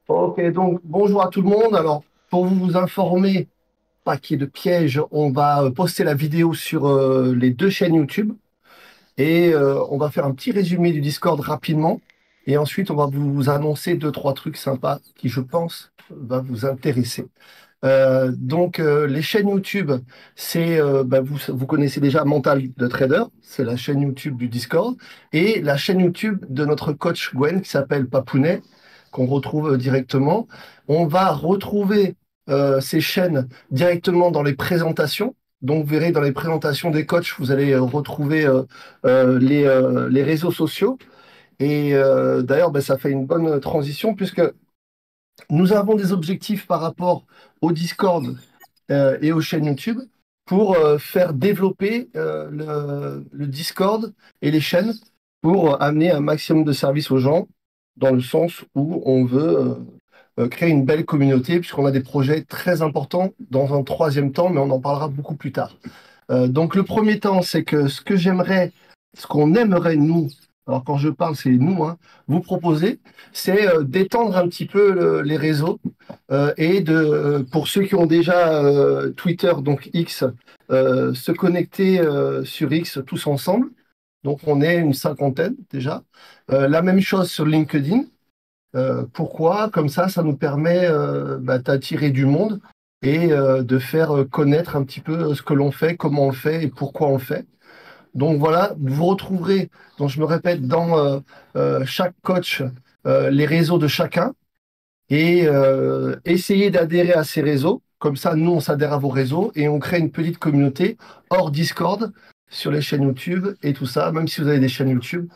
Ok, donc bonjour à tout le monde. Alors, pour vous informer, pas qu'il y ait de piège, on va poster la vidéo sur les deux chaînes YouTube et on va faire un petit résumé du Discord rapidement. Et ensuite, on va vous annoncer deux, trois trucs sympas qui, je pense, va vous intéresser. Les chaînes YouTube, vous connaissez déjà Mental de Trader, c'est la chaîne YouTube du Discord, et la chaîne YouTube de notre coach Gwen qui s'appelle Papounet, qu'on retrouve directement. On va retrouver ces chaînes directement dans les présentations. Donc, vous verrez dans les présentations des coachs, vous allez retrouver les réseaux sociaux. Et d'ailleurs, ça fait une bonne transition puisque nous avons des objectifs par rapport au Discord et aux chaînes YouTube pour faire développer le Discord et les chaînes pour amener un maximum de services aux gens, dans le sens où on veut créer une belle communauté, puisqu'on a des projets très importants dans un troisième temps, mais on en parlera beaucoup plus tard. Donc le premier temps, c'est que ce qu'on aimerait nous, alors quand je parle, c'est nous, hein, vous proposer, c'est d'étendre un petit peu les réseaux pour ceux qui ont déjà Twitter, donc X, se connecter sur X tous ensemble. Donc on est une cinquantaine déjà. La même chose sur LinkedIn. Pourquoi? Comme ça nous permet d'attirer du monde et de faire connaître un petit peu ce que l'on fait, comment on le fait et pourquoi on le fait. Donc voilà, vous retrouverez, donc je me répète, dans chaque coach, les réseaux de chacun et essayez d'adhérer à ces réseaux. Comme ça, nous, on s'adhère à vos réseaux et on crée une petite communauté hors Discord sur les chaînes YouTube et tout ça, même si vous avez des chaînes YouTube.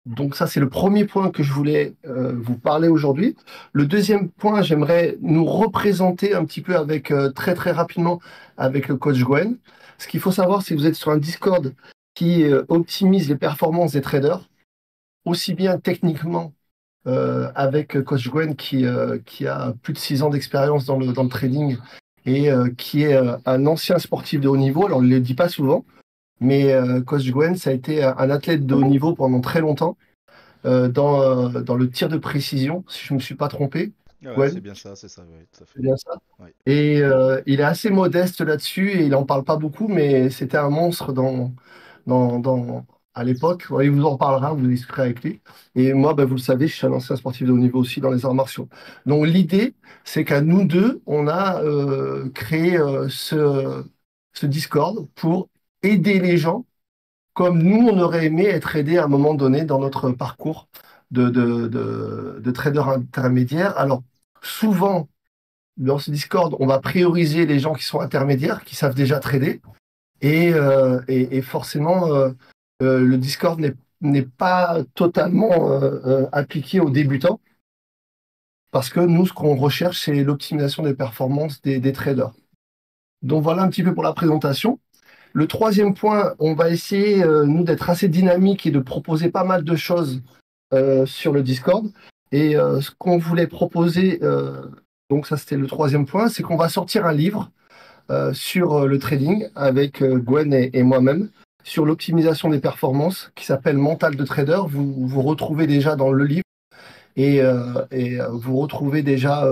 Donc ça, c'est le premier point que je voulais vous parler aujourd'hui. Le deuxième point, j'aimerais nous représenter un petit peu avec très très rapidement avec le coach Gwen. Ce qu'il faut savoir, c'est que vous êtes sur un Discord qui optimise les performances des traders, aussi bien techniquement avec coach Gwen qui a plus de 6 ans d'expérience dans le trading et qui est un ancien sportif de haut niveau. Alors, on ne le dit pas souvent, mais coach Gwen, ça a été un athlète de haut niveau pendant très longtemps dans le tir de précision, si je ne me suis pas trompé. Ouais, c'est Gwen, bien ça, c'est ça, ouais, tout à c'est fait. bien ça. Ouais. Et il est assez modeste là-dessus et il n'en parle pas beaucoup, mais c'était un monstre à l'époque. Ouais, il vous en parlera, vous discuterez avec lui. Et moi, vous le savez, je suis un ancien sportif de haut niveau aussi dans les arts martiaux. Donc l'idée, c'est qu'à nous deux, on a créé ce Discord pour aider les gens comme nous, on aurait aimé être aidé à un moment donné dans notre parcours de trader intermédiaire. Alors, souvent, dans ce Discord, on va prioriser les gens qui sont intermédiaires, qui savent déjà trader. Et forcément, le Discord n'est pas totalement appliqué aux débutants, parce que nous, ce qu'on recherche, c'est l'optimisation des performances des traders. Donc voilà un petit peu pour la présentation. Le troisième point, on va essayer, nous, d'être assez dynamique et de proposer pas mal de choses sur le Discord. Et ce qu'on voulait proposer, donc ça c'était le troisième point, c'est qu'on va sortir un livre sur le trading avec Gwen et moi-même sur l'optimisation des performances qui s'appelle Mental de Trader. Vous retrouvez déjà dans le livre et vous retrouvez déjà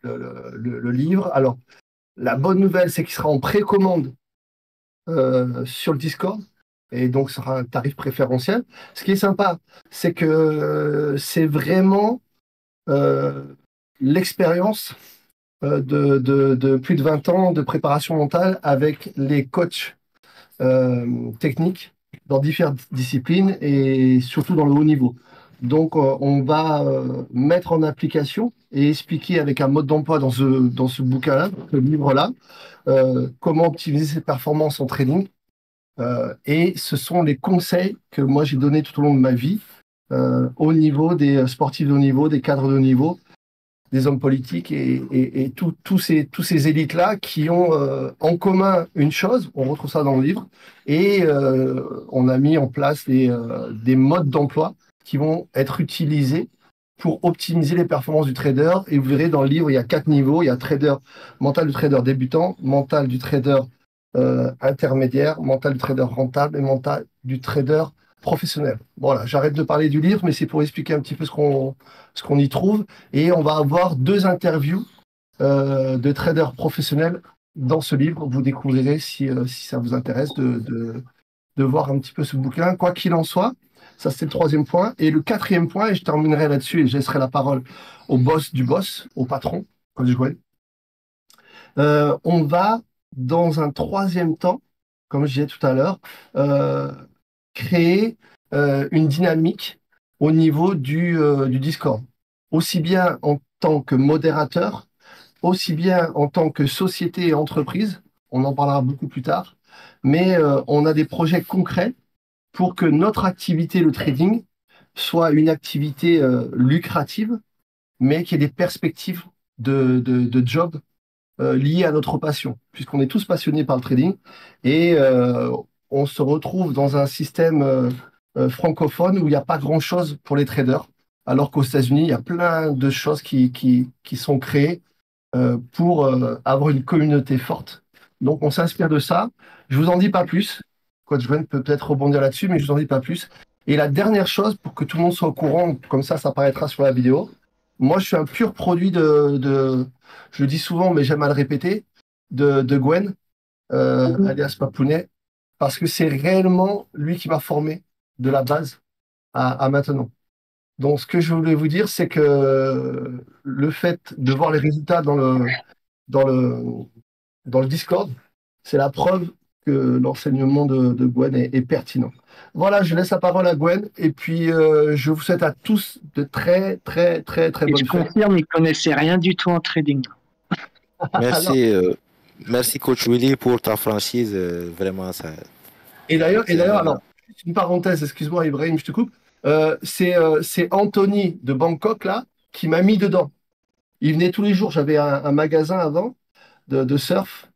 le livre. Alors, la bonne nouvelle, c'est qu'il sera en précommande sur le Discord. Et donc, ce sera un tarif préférentiel. Ce qui est sympa, c'est que c'est vraiment euh, l'expérience de plus de 20 ans de préparation mentale avec les coachs techniques dans différentes disciplines et surtout dans le haut niveau. Donc, on va mettre en application et expliquer avec un mode d'emploi dans ce bouquin-là, ce livre-là, comment optimiser ses performances en trading. Et ce sont les conseils que moi j'ai donnés tout au long de ma vie au niveau des sportifs de haut niveau, des cadres de haut niveau, des hommes politiques et tous ces élites-là qui ont en commun une chose, on retrouve ça dans le livre, et on a mis en place des modes d'emploi qui vont être utilisés pour optimiser les performances du trader. Et vous verrez dans le livre, il y a 4 niveaux. Il y a trader, mental du trader débutant, mental du trader intermédiaire, mental du trader rentable et mental du trader professionnel. Voilà, j'arrête de parler du livre, mais c'est pour expliquer un petit peu ce qu'on y trouve. Et on va avoir 2 interviews de traders professionnels dans ce livre. Vous découvrirez si ça vous intéresse de voir un petit peu ce bouquin. Quoi qu'il en soit, ça c'est le troisième point. Et le quatrième point, et je terminerai là-dessus et je laisserai la parole au boss du boss, au patron, Coach Gwen. On va, dans un troisième temps, comme je disais tout à l'heure, euh, créer une dynamique au niveau du Discord. Aussi bien en tant que modérateur, aussi bien en tant que société et entreprise, on en parlera beaucoup plus tard, mais on a des projets concrets pour que notre activité, le trading, soit une activité lucrative, mais qui ait des perspectives de job liées à notre passion, puisqu'on est tous passionnés par le trading et on se retrouve dans un système francophone où il n'y a pas grand-chose pour les traders, alors qu'aux États-Unis, il y a plein de choses qui sont créées pour avoir une communauté forte. Donc, on s'inspire de ça. Je vous en dis pas plus. Coach Gwen peut peut-être rebondir là-dessus, mais je vous en dis pas plus. Et la dernière chose, pour que tout le monde soit au courant, comme ça apparaîtra sur la vidéo. Moi, je suis un pur produit je le dis souvent, mais j'aime à le répéter, de Gwen, alias Papounet, parce que c'est réellement lui qui m'a formé de la base à maintenant. Donc, ce que je voulais vous dire, c'est que le fait de voir les résultats dans le, dans le Discord, c'est la preuve que l'enseignement de Gwen est pertinent. Voilà, je laisse la parole à Gwen et puis je vous souhaite à tous de très, très, très, très Et je bonnes fêtes. confirme, il ne connaissait rien du tout en trading. Alors, Merci, merci Coach Willy pour ta franchise. Vraiment, ça, et c'est un d'ailleurs, honneur. alors, juste une parenthèse, excuse-moi Ibrahim, je te coupe. C'est Anthony de Bangkok là qui m'a mis dedans. Il venait tous les jours. J'avais un magasin avant de surf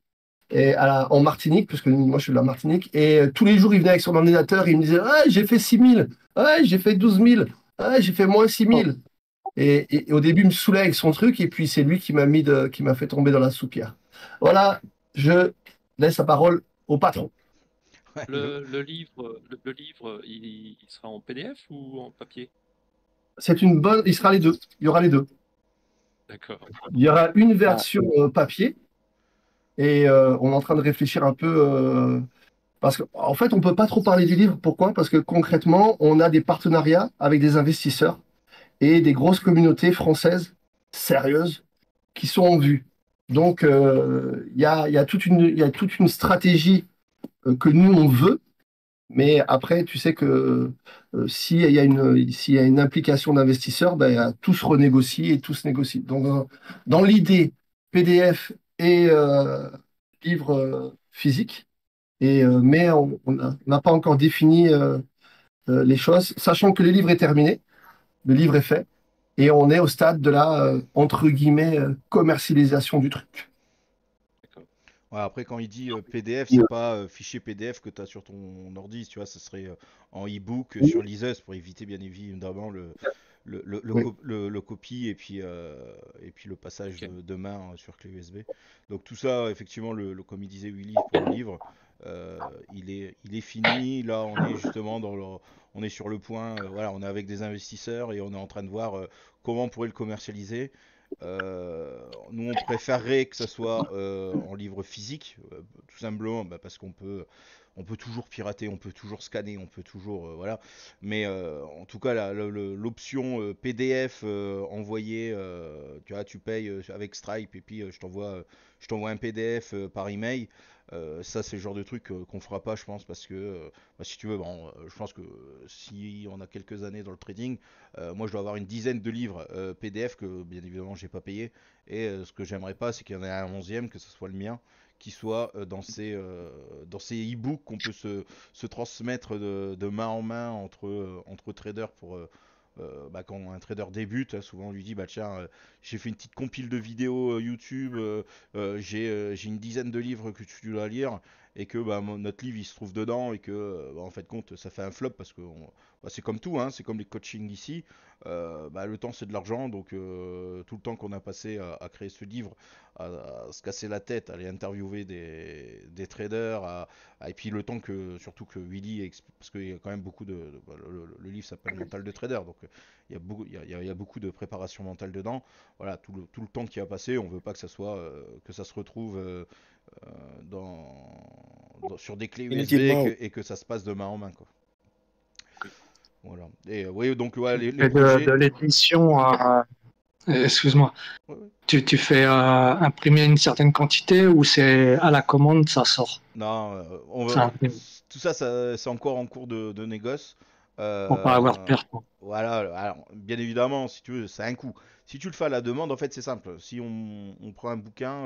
en Martinique, parce que moi je suis de la Martinique, et tous les jours il venait avec son ordinateur, il me disait ah, j'ai fait 6 000, ah, j'ai fait 12 000, ah, j'ai fait moins 6 000. Et au début il me saoulait avec son truc, et puis c'est lui qui m'a fait tomber dans la soupière. Voilà, je laisse la parole au patron. Ouais, Le livre, il sera en PDF ou en papier? C'est une bonne, il sera les deux, il y aura les deux. D'accord. Il y aura une Ah, version papier, et on est en train de réfléchir un peu. Parce qu'en fait, on peut pas trop parler du livre. Pourquoi? Parce que concrètement, on a des partenariats avec des investisseurs et des grosses communautés françaises sérieuses qui sont en vue. Donc, il y a toute une stratégie que nous, on veut. Mais après, tu sais que s'il y a une implication d'investisseurs, ben, tout se renégocie et tout se négocie. Donc, dans l'idée, PDF et livre physique. Mais on n'a pas encore défini les choses, sachant que le livre est terminé, le livre est fait, et on est au stade de la, entre guillemets, commercialisation du truc. D'accord. Ouais, après, quand il dit PDF, c'est pas fichier PDF que tu as sur ton ordi, tu vois, ça serait en e-book sur liseuse pour éviter bien évidemment Oui. le copie et puis le passage Ok. de main sur clé USB. Donc tout ça, effectivement, comme il disait Willy pour le livre, il est fini. Là, on est justement on est sur le point, voilà, on est avec des investisseurs et on est en train de voir comment on pourrait le commercialiser. Nous, on préférerait que ça soit en livre physique, tout simplement parce on peut toujours pirater, on peut toujours scanner, on peut toujours, voilà. Mais en tout cas, l'option PDF envoyée, tu vois, tu payes avec Stripe et puis je t'envoie un PDF par email. Ça, c'est le genre de truc qu'on fera pas, je pense, parce que si tu veux, bon, je pense que si on a quelques années dans le trading, moi, je dois avoir une dizaine de livres PDF que, bien évidemment, j'ai pas payé. Et ce que j'aimerais pas, c'est qu'il y en ait un 11e, que ce soit le mien, qui soit dans ces e-books qu'on peut se transmettre de main en main entre traders pour. Quand un trader débute, souvent on lui dit bah tiens, j'ai fait une petite compile de vidéos YouTube, j'ai une dizaine de livres que tu dois lire, et que notre livre il se trouve dedans et que en fait compte ça fait un flop parce que c'est comme tout, hein, c'est comme les coachings ici. Le temps c'est de l'argent, donc tout le temps qu'on a passé à créer ce livre, à se casser la tête, à aller interviewer des traders, et puis le temps que surtout que Willy parce qu'il y a quand même beaucoup le livre s'appelle Mental de trader, donc il y a beaucoup il y a beaucoup de préparation mentale dedans. Voilà, tout le temps qui a passé, on veut pas que ça soit que ça se retrouve sur des clés USB Inutilement. et que ça se passe de main en main, quoi. Voilà. Et oui, donc ouais, Tu les fais projets. de l'édition à... Excuse-moi. Ouais, ouais. Tu fais imprimer une certaine quantité ou c'est à la commande, ça sort? Non, Ça imprime tout ça, c'est encore en cours de négoce. pour pas avoir de Euh, perte. voilà, alors, bien évidemment, si tu veux, c'est un coût. Si tu le fais à la demande, en fait, c'est simple. Si on prend un bouquin,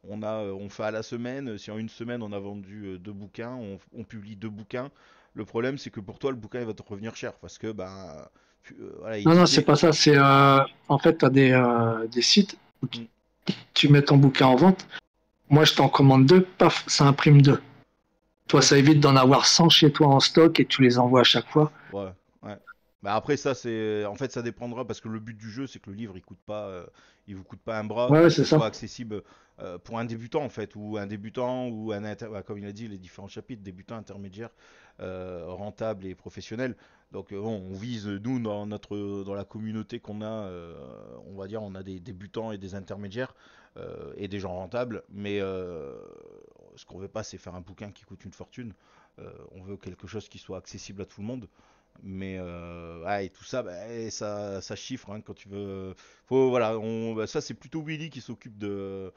on fait à la semaine. Si en une semaine on a vendu deux bouquins, on publie deux bouquins. Le problème, c'est que pour toi, le bouquin il va te revenir cher parce que voilà, Non, non, c'est éditer. pas ça. C'est en fait, tu as des sites où Hmm, tu mets ton bouquin en vente. Moi, je t'en commande deux, paf, ça imprime deux. Toi, ouais, ça évite d'en avoir 100 chez toi en stock et tu les envoies à chaque fois. ouais, ouais. Bah après ça c'est en fait ça dépendra parce que le but du jeu c'est que le livre il vous coûte pas un bras Ouais, et c'est qu'il ça. soit accessible pour un débutant en fait ou un débutant ou comme il a dit les différents chapitres débutant intermédiaire rentable et professionnel. Donc bon on vise nous dans la communauté qu'on a on va dire on a des débutants et des intermédiaires et des gens rentables mais ce qu'on veut pas c'est faire un bouquin qui coûte une fortune. On veut quelque chose qui soit accessible à tout le monde. Mais et tout ça, ça chiffre hein, quand tu veux. Voilà, ça c'est plutôt Willy qui s'occupe du De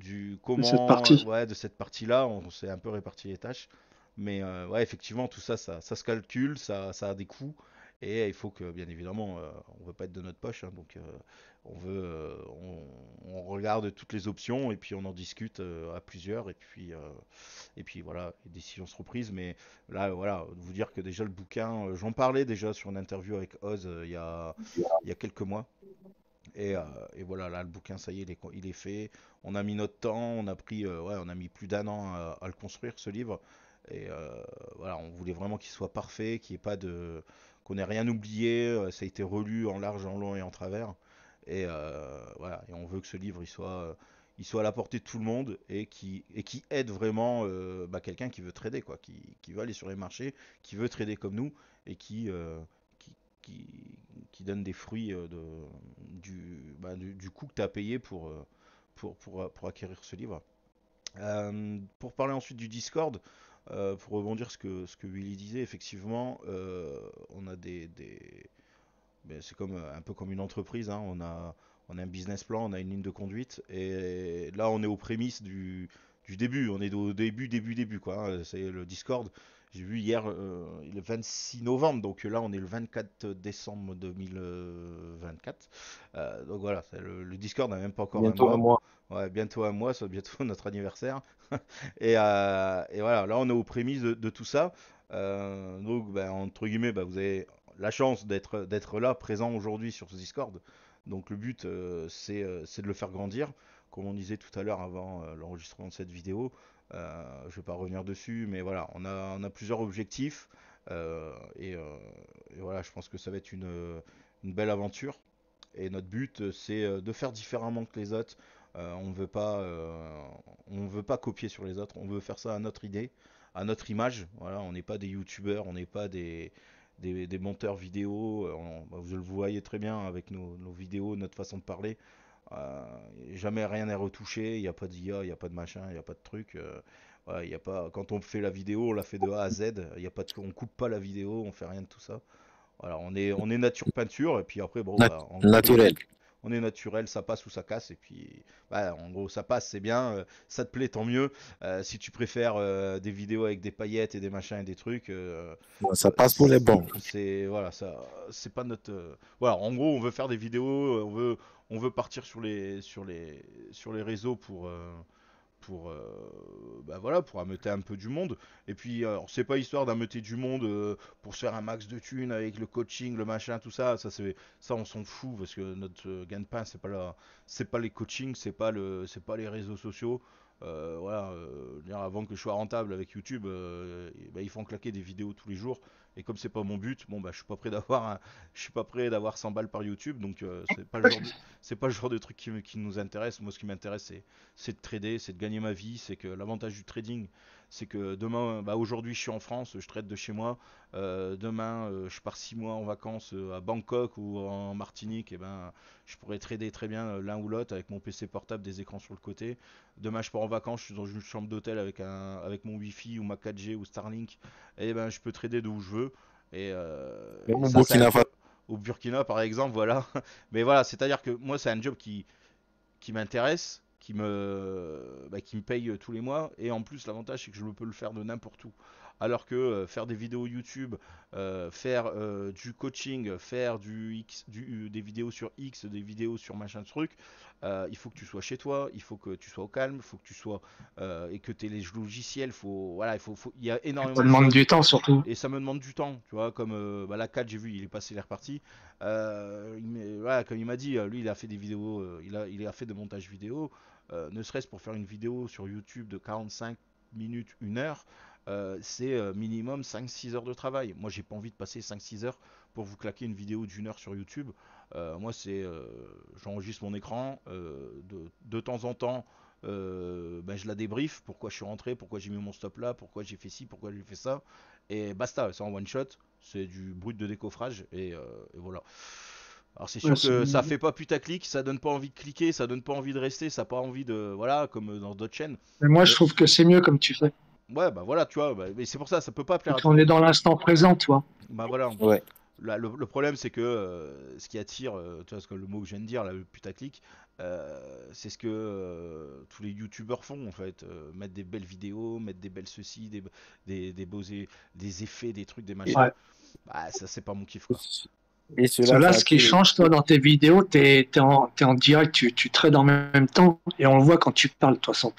cette comment, partie. ouais, de cette partie-là. On s'est un peu réparti les tâches. Mais ouais, effectivement, tout ça, ça se calcule, ça a des coûts. Et il faut que, bien évidemment, on veut pas être de notre poche, hein, donc on regarde toutes les options et puis on en discute à plusieurs et puis voilà, les décisions seront prises. Mais là, voilà, vous dire que déjà le bouquin, j'en parlais déjà sur une interview avec Oz il y a quelques mois. Et, euh, et voilà, là, le bouquin, ça y est, il est fait. On a mis notre temps, ouais, on a mis plus d'un an à le construire, ce livre. Et voilà, on voulait vraiment qu'il soit parfait, qu'on ait rien oublié. Ça a été relu en large, en long et en travers. Et voilà, et on veut que ce livre, il soit à la portée de tout le monde et qui aide vraiment quelqu'un qui veut trader, quoi, qui veut aller sur les marchés, qui veut trader comme nous et qui, qui, qui donne des fruits du coût que tu as payé pour acquérir ce livre. Pour parler ensuite du Discord, pour rebondir ce que Willy disait, effectivement, on a c'est comme un peu comme une entreprise, hein, on a un business plan, on a une ligne de conduite, et là on est aux prémices du début, on est au début quoi, hein, c'est le Discord. J'ai vu hier le 26 novembre, donc là on est le 24 décembre 2024. Donc voilà, le Discord n'a même pas encore un Bientôt un mois. mois. Ouais, bientôt un mois, c'est bientôt notre anniversaire. Et voilà, là on est aux prémices de tout ça. Donc entre guillemets, vous avez la chance d'être là, présent aujourd'hui sur ce Discord. Donc le but, c'est de le faire grandir. Comme on disait tout à l'heure avant l'enregistrement de cette vidéo, je ne vais pas revenir dessus, mais voilà, on a plusieurs objectifs. Et voilà, je pense que ça va être une belle aventure. Et notre but, c'est de faire différemment que les autres. On veut pas copier sur les autres. On veut faire ça à notre idée, à notre image. Voilà, on n'est pas des youtubeurs, on n'est pas des monteurs vidéo. Vous le voyez très bien avec nos vidéos, notre façon de parler. Euh, Jamais rien n'est retouché. Il n'y a pas d'IA, il n'y a pas de machin, il n'y a pas de truc. Voilà, il y a pas. Quand on fait la vidéo, on la fait de A à Z. Il y a pas on coupe pas la vidéo, on fait rien de tout ça. Voilà, on est nature peinture, et puis après, bon, en gros, Naturel. on est naturel, ça passe ou ça casse, et puis, en gros, ça passe, c'est bien, ça te plaît, tant mieux. Si tu préfères des vidéos avec des paillettes et des machins et des trucs, Ça passe pour les bons. voilà, c'est pas notre. Voilà, en gros, on veut faire des vidéos, on veut partir sur les réseaux voilà, pour ameuter un peu du monde. Et puis, alors, c'est pas histoire d'ameuter du monde pour se faire un max de thunes avec le coaching, le machin, tout ça. Ça on s'en fout parce que notre gagne-pain, c'est pas les coachings, c'est pas les réseaux sociaux. Voilà, dire, avant que je sois rentable avec YouTube, bah, il faut en claquer des vidéos tous les jours. Et comme c'est pas mon but, bon bah je suis pas prêt je suis pas prêt d'avoir 100 balles par YouTube, donc c'est pas le genre de truc qui nous intéresse. Moi, ce qui m'intéresse, c'est de trader, c'est de gagner ma vie. C'est que l'avantage du trading, c'est que demain, bah aujourd'hui, je suis en France, je trade de chez moi. Demain, je pars 6 mois en vacances à Bangkok ou en Martinique, et ben, je pourrais trader très bien l'un ou l'autre avec mon PC portable, des écrans sur le côté. Demain, je pars en vacances, je suis dans une chambre d'hôtel avec mon Wi-Fi ou ma 4G ou Starlink, et ben, je peux trader d'où je veux. Et Au ça, c'est un Burkina job Faso. au Burkina, par exemple, voilà. Mais voilà, c'est-à-dire que moi, c'est un job qui m'intéresse, qui me paye tous les mois. Et en plus, l'avantage, c'est que je peux le faire de n'importe où. Alors que faire des vidéos YouTube, faire du coaching, faire des vidéos sur X, des vidéos sur machin de truc, il faut que tu sois chez toi, il faut que tu sois au calme, il faut que tu sois et que tu aies les logiciels. Voilà, il y a Ça énormément de demande du choses temps surtout. et ça me demande du temps, tu vois, comme la 4, j'ai vu, il est passé, il est reparti. Voilà, comme il m'a dit, lui, il a fait des vidéos, il a fait des montages vidéo, ne serait-ce pour faire une vidéo sur YouTube de 45 minutes, 1 heure, c'est minimum 5-6 heures de travail. Moi, j'ai pas envie de passer 5-6 heures pour vous claquer une vidéo d'1 heure sur YouTube. Moi, j'enregistre mon écran, de temps en temps, je la débrief, pourquoi je suis rentré, pourquoi j'ai mis mon stop là, pourquoi j'ai fait ci, pourquoi j'ai fait ça, et basta, c'est en one shot, c'est du brut de décoffrage, et voilà. Alors c'est Ouais, sûr que ça fait pas putaclic, ça donne pas envie de cliquer, ça donne pas envie de rester, ça pas envie de, voilà, comme dans d'autres chaînes. Mais moi, je Mais trouve que c'est mieux comme tu fais. ouais, bah voilà, tu vois, mais c'est pour ça peut pas plaire à tout On le est monde. dans l'instant présent, toi. Bah voilà. Ouais. Là, le problème, c'est que ce qui attire, tu vois, le mot que je viens de dire, là, le putaclic, c'est ce que tous les youtubeurs font en fait. Mettre des belles vidéos, mettre des belles ceci, des beaux des effets, des trucs, des machins. Ouais. Bah, ça, c'est pas mon kiff, quoi. Et cela, Cela, ça ce qui attire. change, toi, dans tes vidéos, t'es en direct, tu trades en même temps, et on le voit quand tu parles. De toute façon,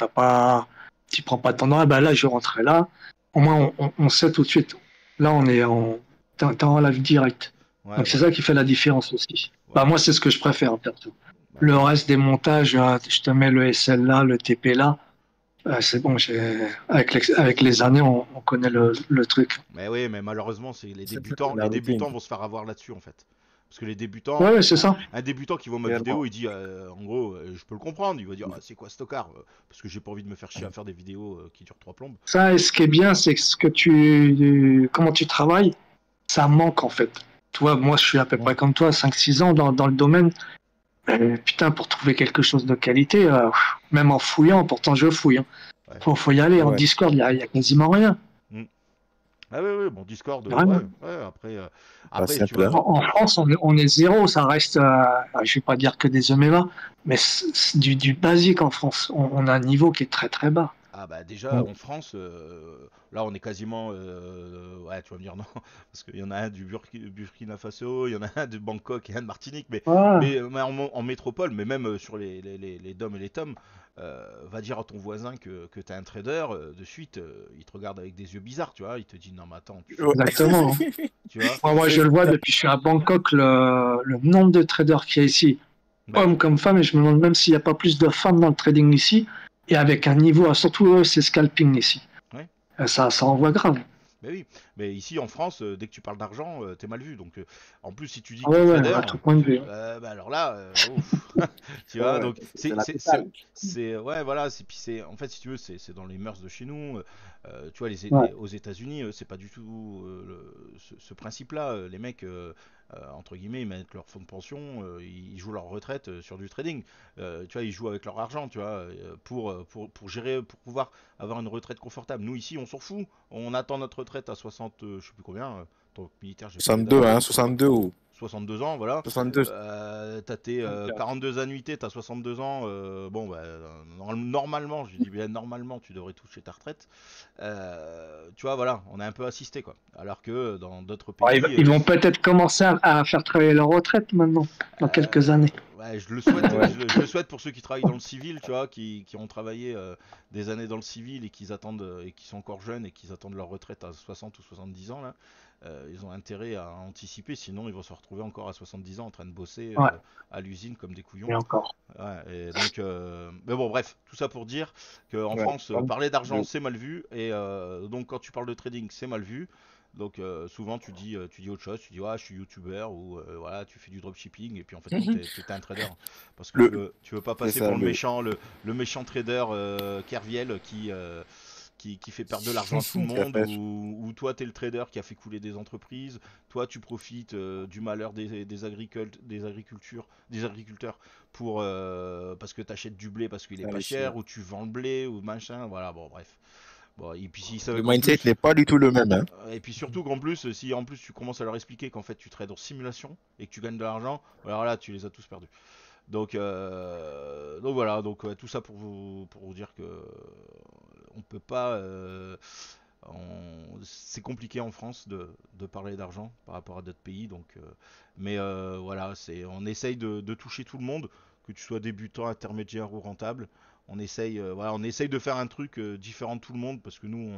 tu prends pas ton temps. Ah, bah là, je rentrais là. Au moins, on sait tout de suite. Là, t'es en live direct. Ouais, Donc, c'est voilà. ça qui fait la différence aussi. Bah, Voilà. moi, c'est ce que je préfère, en fait. Bah, Le reste des montages, je te mets le SL là, le TP là. C'est bon, avec les années, on connaît le truc. mais oui, mais malheureusement, c'est C'est la les routine. débutants vont se faire avoir là-dessus, en fait. Parce que les débutants, Ouais, ouais, c'est ça. un débutant qui voit ma Clairement. vidéo, il dit, en gros, je peux le comprendre, il va dire, ah, c'est quoi ce tocard parce que j'ai pas envie de me faire chier à faire des vidéos qui durent 3 plombes. Ça, et ce qui est bien, c'est que comment tu travailles, ça manque en fait. Tu vois, moi, je suis à peu près comme toi, 5-6 ans dans le domaine. Putain, pour trouver quelque chose de qualité, même en fouillant, pourtant je fouille. Hein. Ouais. Faut y aller. En Ouais. Discord, il y a quasiment rien. Ah oui, oui, bon, Discord, Vraiment. ouais, après, Pas tu simple, vois. hein. En France, on est zéro. Ça reste, je vais pas dire que des EMEVA, mais c'est du basique en France. On a un niveau qui est très très bas. Ah bah déjà en France, là on est quasiment, ouais tu vas me dire non, parce qu'il y en a un du Burkina Faso, il y en a un de Bangkok et un de Martinique, Ouais. mais en métropole, mais même sur les DOM et les TOM, va dire à ton voisin que t'es un trader, de suite il te regarde avec des yeux bizarres, tu vois, il te dit non mais attends, Ouais. Exactement. tu vois, Moi, je le vois depuis que je suis à Bangkok, le nombre de traders qu'il y a ici, bah, hommes comme femmes, et je me demande même s'il n'y a pas plus de femmes dans le trading ici, et avec un niveau, surtout eux, c'est scalping ici. ouais. Ça envoie grave. Mais oui, mais ici en France, dès que tu parles d'argent, t'es mal vu. Donc, en plus, si tu dis Ah que ouais, t'es ouais, trader, à tout point de vue. bah alors là, ouf. Tu vois, Ouais, donc c'est la totale. ouais, voilà, en fait, si tu veux, c'est dans les mœurs de chez nous. Tu vois, Ouais. aux États-Unis, c'est pas du tout ce principe-là. Les mecs, entre guillemets, ils mettent leur fonds de pension, ils jouent leur retraite sur du trading. Tu vois, ils jouent avec leur argent, tu vois, pour gérer, pour pouvoir avoir une retraite confortable. Nous ici, on s'en fout. On attend notre retraite à 60, je sais plus combien. Tant que militaire, j'ai pas les 62, dates. hein, 62 ou 62 ans, voilà. 62. T'as tes 42 annuités, t'as 62 ans. Bon, bah, normalement, je dis bien normalement, tu devrais toucher ta retraite. Tu vois, voilà, on a un peu assisté, quoi. Alors que dans d'autres Ouais, pays. ils vont peut-être commencer à faire travailler leur retraite maintenant, dans quelques années. Ouais, je le souhaite, Ouais. je le souhaite pour ceux qui travaillent dans le civil, tu vois, qui ont travaillé des années dans le civil et qui attendent et qui sont encore jeunes et qui attendent leur retraite à 60 ou 70 ans là. ils ont intérêt à anticiper, sinon ils vont se retrouver encore à 70 ans en train de bosser Ouais, à l'usine comme des couillons. et encore. Ouais, et donc, mais bon, bref, tout ça pour dire qu'en Ouais. France, parler d'argent c'est mal vu, et donc quand tu parles de trading c'est mal vu. Donc souvent tu dis autre chose, tu dis ouais, je suis youtubeur ou voilà, tu fais du dropshipping et puis en fait non, t'es un trader parce que Le, tu veux pas c'est passer ça, pour le méchant trader Kerviel qui fait perdre de l'argent à tout le qui a monde, fait. ou toi t'es le trader qui a fait couler des entreprises, toi tu profites du malheur des agriculteurs pour parce que t'achètes du blé parce qu'il est Ah pas oui, cher, ou tu vends le blé ou machin, voilà, bon bref. Bon, et puis s'ils savaient le qu'en mindset plus, n'est pas du tout le même, hein. et puis surtout qu'en plus, si en plus tu commences à leur expliquer qu'en fait tu trades en simulation et que tu gagnes de l'argent, alors là tu les as tous perdus. Donc voilà, donc tout ça pour vous dire que on peut pas, c'est compliqué en France de parler d'argent par rapport à d'autres pays, donc mais voilà, on essaye de toucher tout le monde, que tu sois débutant, intermédiaire ou rentable. On essaye de faire un truc différent de tout le monde parce que nous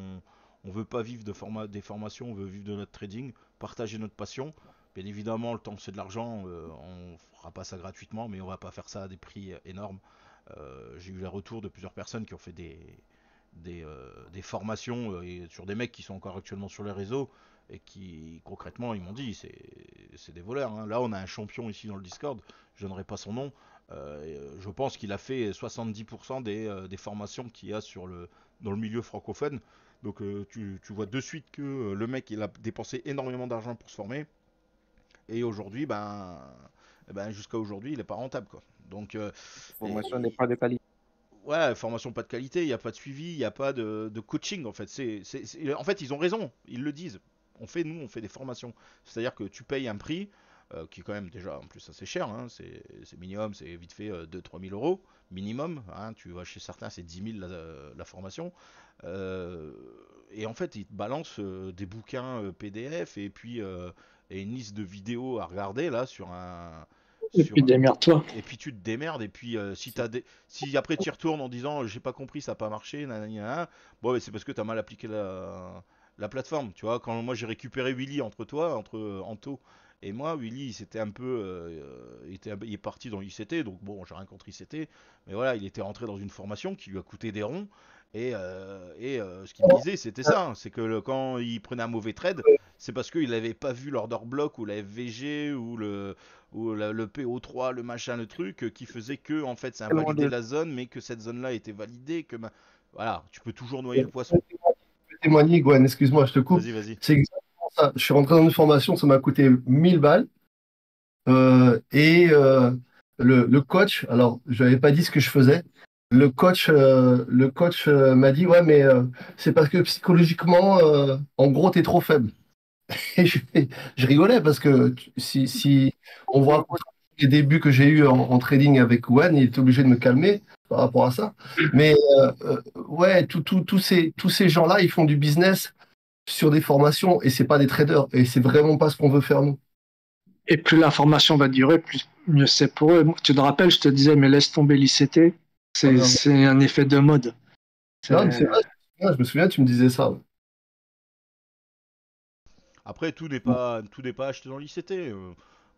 on veut pas vivre des formations, on veut vivre de notre trading, partager notre passion. Bien évidemment, le temps c'est de l'argent, on fera pas ça gratuitement, mais on va pas faire ça à des prix énormes. J'ai eu les retours de plusieurs personnes qui ont fait des formations sur des mecs qui sont encore actuellement sur les réseaux et qui concrètement ils m'ont dit c'est des voleurs, hein. Là on a un champion ici dans le Discord, je donnerai pas son nom, je pense qu'il a fait 70% des formations qu'il y a dans le milieu francophone. Donc tu vois de suite que le mec il a dépensé énormément d'argent pour se former, et aujourd'hui jusqu'à aujourd'hui il est pas rentable quoi. Donc Formation n'est pas de qualité. ouais, formation pas de qualité, il n'y a pas de suivi, il n'y a pas de coaching en fait. En fait, ils ont raison, ils le disent. On fait des formations. C'est-à-dire que tu payes un prix qui est quand même déjà en plus assez cher, hein, c'est minimum, c'est vite fait 2-3 000 euros minimum, hein. Tu vas chez certains, c'est 10 000 la formation. Euh, et en fait, ils te balancent des bouquins PDF et une liste de vidéos à regarder là Et puis sur un- démerde-toi. et puis tu te démerdes, et puis si après tu y retournes en disant j'ai pas compris, ça a pas marché, nanani, nanana, bon c'est parce que t'as mal appliqué la plateforme, tu vois. Quand moi j'ai récupéré Willy entre Anto et moi, Willy c'était un peu il est parti dans ICT, donc bon j'ai rien contre ICT, mais voilà, il était rentré dans une formation qui lui a coûté des ronds, et ce qu'il me disait c'était ça, hein, c'est que quand il prenait un mauvais trade, c'est parce qu'il n'avait pas vu l'order block ou la FVG le PO3, le machin, le truc, qui faisait que en fait ça Tellement invalidait de la zone, mais que cette zone-là était validée, voilà, tu peux toujours noyer le poisson. témoigner, Gwen, excuse-moi, je te coupe. Vas-y, vas-y. C'est exactement ça. Je suis rentré dans une formation, ça m'a coûté 1000 balles. Et le coach, alors je n'avais pas dit ce que je faisais. Le coach m'a dit, ouais, mais c'est parce que psychologiquement, en gros, tu es trop faible. Et je rigolais parce que si on voit les débuts que j'ai eus en trading avec Gwen, il est obligé de me calmer par rapport à ça. Mais ouais, tous ces gens-là, ils font du business sur des formations et c'est pas des traders. Et c'est vraiment pas ce qu'on veut faire nous. Et plus l'information va durer, plus mieux c'est pour eux. Tu te rappelles, je te disais, mais laisse tomber l'ICT. C'est un effet de mode. Non, mais c'est C'est- vrai, je me souviens, tu me disais ça. Ouais. Après, tout n'est pas acheté dans l'ICT.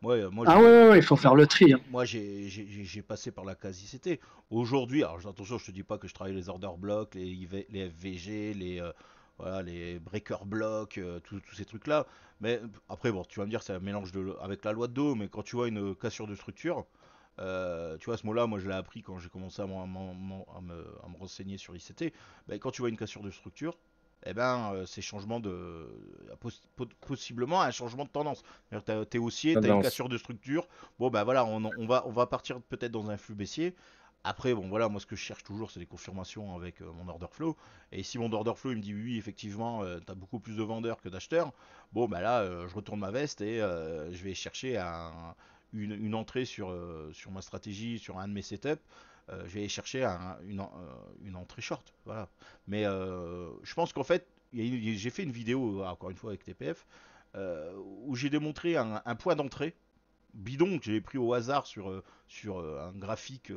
Moi, Ah ouais, ouais, ouais, il faut faire le tri, hein. moi j'ai passé par la case ICT. Aujourd'hui, alors attention, je te dis pas que je travaille les order blocks, les FVG, voilà, les breaker blocks, tous ces trucs-là. Mais après, bon, tu vas me dire, c'est un mélange avec la loi de dos, mais quand tu vois une cassure de structure, tu vois, ce mot-là, moi je l'ai appris quand j'ai commencé à me renseigner sur l'ICT. Ben, quand tu vois une cassure de structure, eh ben, c'est possiblement un changement de tendance. T'es haussier, t'as une Tendance. cassure de structure. Bon, ben voilà, on va partir peut-être dans un flux baissier. Après, bon, voilà, moi ce que je cherche toujours, c'est des confirmations avec mon order flow. Et si mon order flow il me dit oui, effectivement, t'as beaucoup plus de vendeurs que d'acheteurs, bon, ben là, je retourne ma veste et je vais chercher une entrée sur ma stratégie, sur un de mes setups. Je vais chercher une entrée short. Voilà. Mais je pense qu'en fait, j'ai fait une vidéo, encore une fois avec TPF, où j'ai démontré un point d'entrée bidon que j'ai pris au hasard sur un graphique,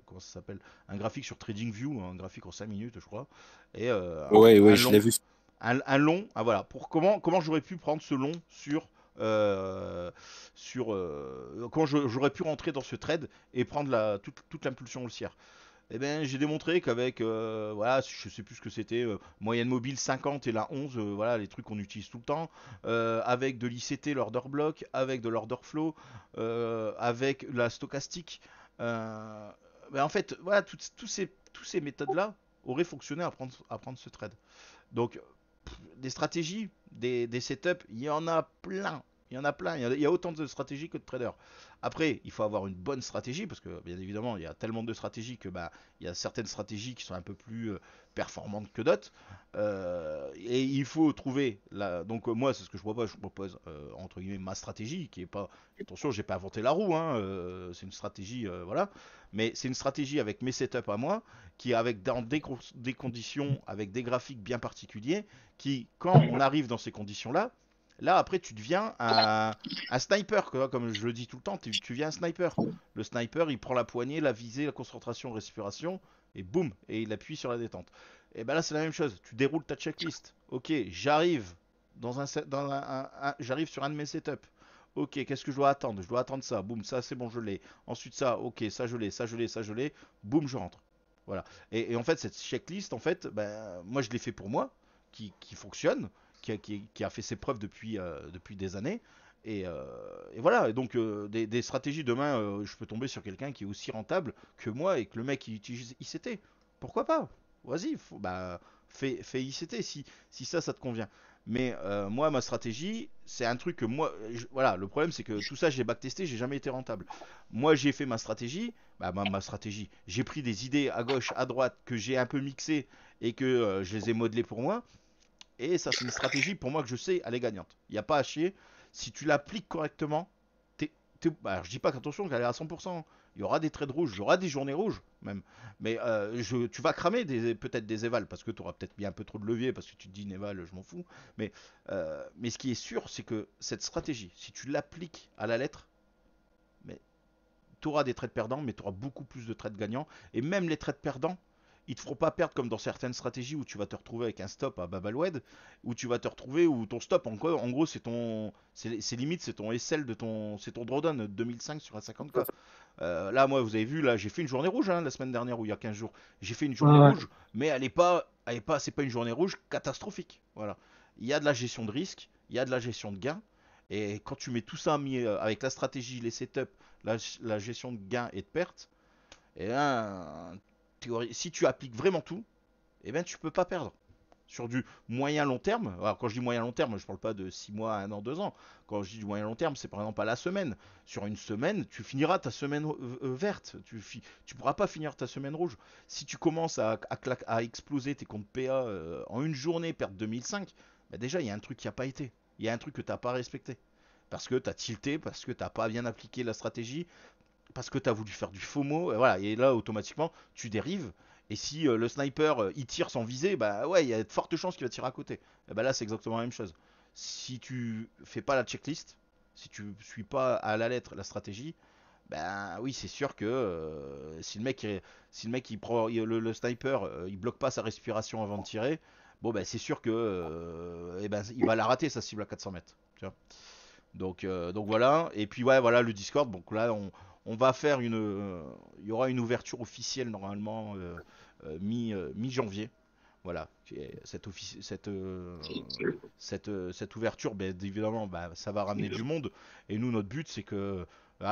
comment ça s'appelle, un graphique sur TradingView, un graphique en 5 minutes, je crois, et Oui, oui, un je l'ai long, vu. un long, voilà, pour comment j'aurais pu prendre ce long comment j'aurais pu rentrer dans ce trade et prendre toute l'impulsion haussière. Eh ben, j'ai démontré qu'avec, voilà, je sais plus ce que c'était, moyenne mobile 50 et la 11, voilà, les trucs qu'on utilise tout le temps, avec de l'ICT, l'order block, avec de l'order flow, avec la stochastique. euh, ben, en fait, voilà, tous ces méthodes-là auraient fonctionné à prendre ce trade. Donc, des stratégies, des setups, il y en a plein. Il y en a plein. Il y a autant de stratégies que de traders. Après, il faut avoir une bonne stratégie parce que, bien évidemment, il y a tellement de stratégies que bah, il y a certaines stratégies qui sont un peu plus performantes que d'autres. Et il faut trouver donc moi, c'est ce que je propose. Je propose entre guillemets ma stratégie qui est pas. Attention, j'ai pas inventé la roue. Hein, c'est une stratégie, voilà. Mais c'est une stratégie avec mes setups à moi qui est avec dans des conditions, avec des graphiques bien particuliers qui, quand on arrive dans ces conditions-là, là après tu deviens un sniper, quoi, comme je le dis tout le temps, tu deviens un sniper. Le sniper, il prend la poignée, la visée, la concentration, respiration, et boum, et il appuie sur la détente. Et ben là c'est la même chose, tu déroules ta checklist. Ok, j'arrive j'arrive sur un de mes setups. Ok, qu'est-ce que je dois attendre? Je dois attendre ça, boum, ça c'est bon, je l'ai. Ensuite ça, ok, ça je l'ai, ça je l'ai, ça je l'ai, boum, je rentre. Voilà. Et en fait, cette checklist, en fait, ben, moi je l'ai fait pour moi, qui fonctionne, qui a fait ses preuves depuis des années. Et voilà, et donc des stratégies demain, je peux tomber sur quelqu'un qui est aussi rentable que moi et que le mec il utilise ICT. Pourquoi pas? Vas-y, bah, fais ICT si ça te convient. Mais moi, ma stratégie, c'est un truc que moi, voilà, le problème c'est que tout ça j'ai backtesté, j'ai jamais été rentable. Moi j'ai fait ma stratégie, bah, ma stratégie, j'ai pris des idées à gauche, à droite que j'ai un peu mixées et que je les ai modelées pour moi. Et ça, c'est une stratégie pour moi que je sais, elle est gagnante. Il n'y a pas à chier. Si tu l'appliques correctement, bah, je dis pas qu'attention qu'elle est à 100%. Il y aura des trades rouges, il y aura des journées rouges même. Mais tu vas cramer peut-être des évals parce que tu auras peut-être mis un peu trop de levier parce que tu te dis une éval, je m'en fous. Mais ce qui est sûr, c'est que cette stratégie, si tu l'appliques à la lettre, mais tu auras des trades perdants, mais tu auras beaucoup plus de trades gagnants. Et même les trades perdants, ils te feront pas perdre comme dans certaines stratégies où tu vas te retrouver avec un stop à Babaloued, où tu vas te retrouver où ton stop en gros c'est limite c'est ton SL c'est ton drawdown 2005 sur un 50K. Là moi vous avez vu là j'ai fait une journée rouge hein, la semaine dernière ou il y a 15 jours j'ai fait une journée Ouais, rouge mais c'est pas une journée rouge catastrophique voilà il y a de la gestion de risque il y a de la gestion de gain et quand tu mets tout ça mis avec la stratégie les setups la gestion de gains et de pertes et là, si tu appliques vraiment tout, eh ben, tu peux pas perdre. Sur du moyen long terme, alors quand je dis moyen long terme, je parle pas de 6 mois, 1 an, 2 ans. Quand je dis du moyen long terme, c'est par exemple à la semaine. Sur une semaine, tu finiras ta semaine verte. Tu pourras pas finir ta semaine rouge. Si tu commences à exploser tes comptes PA en une journée, perdre 2005, bah déjà il y a un truc qui a pas été. Il y a un truc que tu n'as pas respecté. Parce que tu as tilté, parce que tu n'as pas bien appliqué la stratégie, parce que tu as voulu faire du FOMO, et voilà, et là automatiquement tu dérives. Et si le sniper il tire sans viser, bah ouais, il y a de fortes chances qu'il va tirer à côté. Et bah là c'est exactement la même chose. Si tu fais pas la checklist, si tu suis pas à la lettre la stratégie, ben oui c'est sûr que si le mec il prend le sniper, il bloque pas sa respiration avant de tirer, bon ben c'est sûr que eh ben, il va la rater sa cible à 400 mètres. Tu vois. Donc voilà. Et puis ouais, voilà le Discord. Donc là, on va faire il y aura une ouverture officielle normalement mi-janvier. Voilà. Cette ouverture, ben, évidemment, bah, ça va ramener du monde. Et nous, notre but, c'est que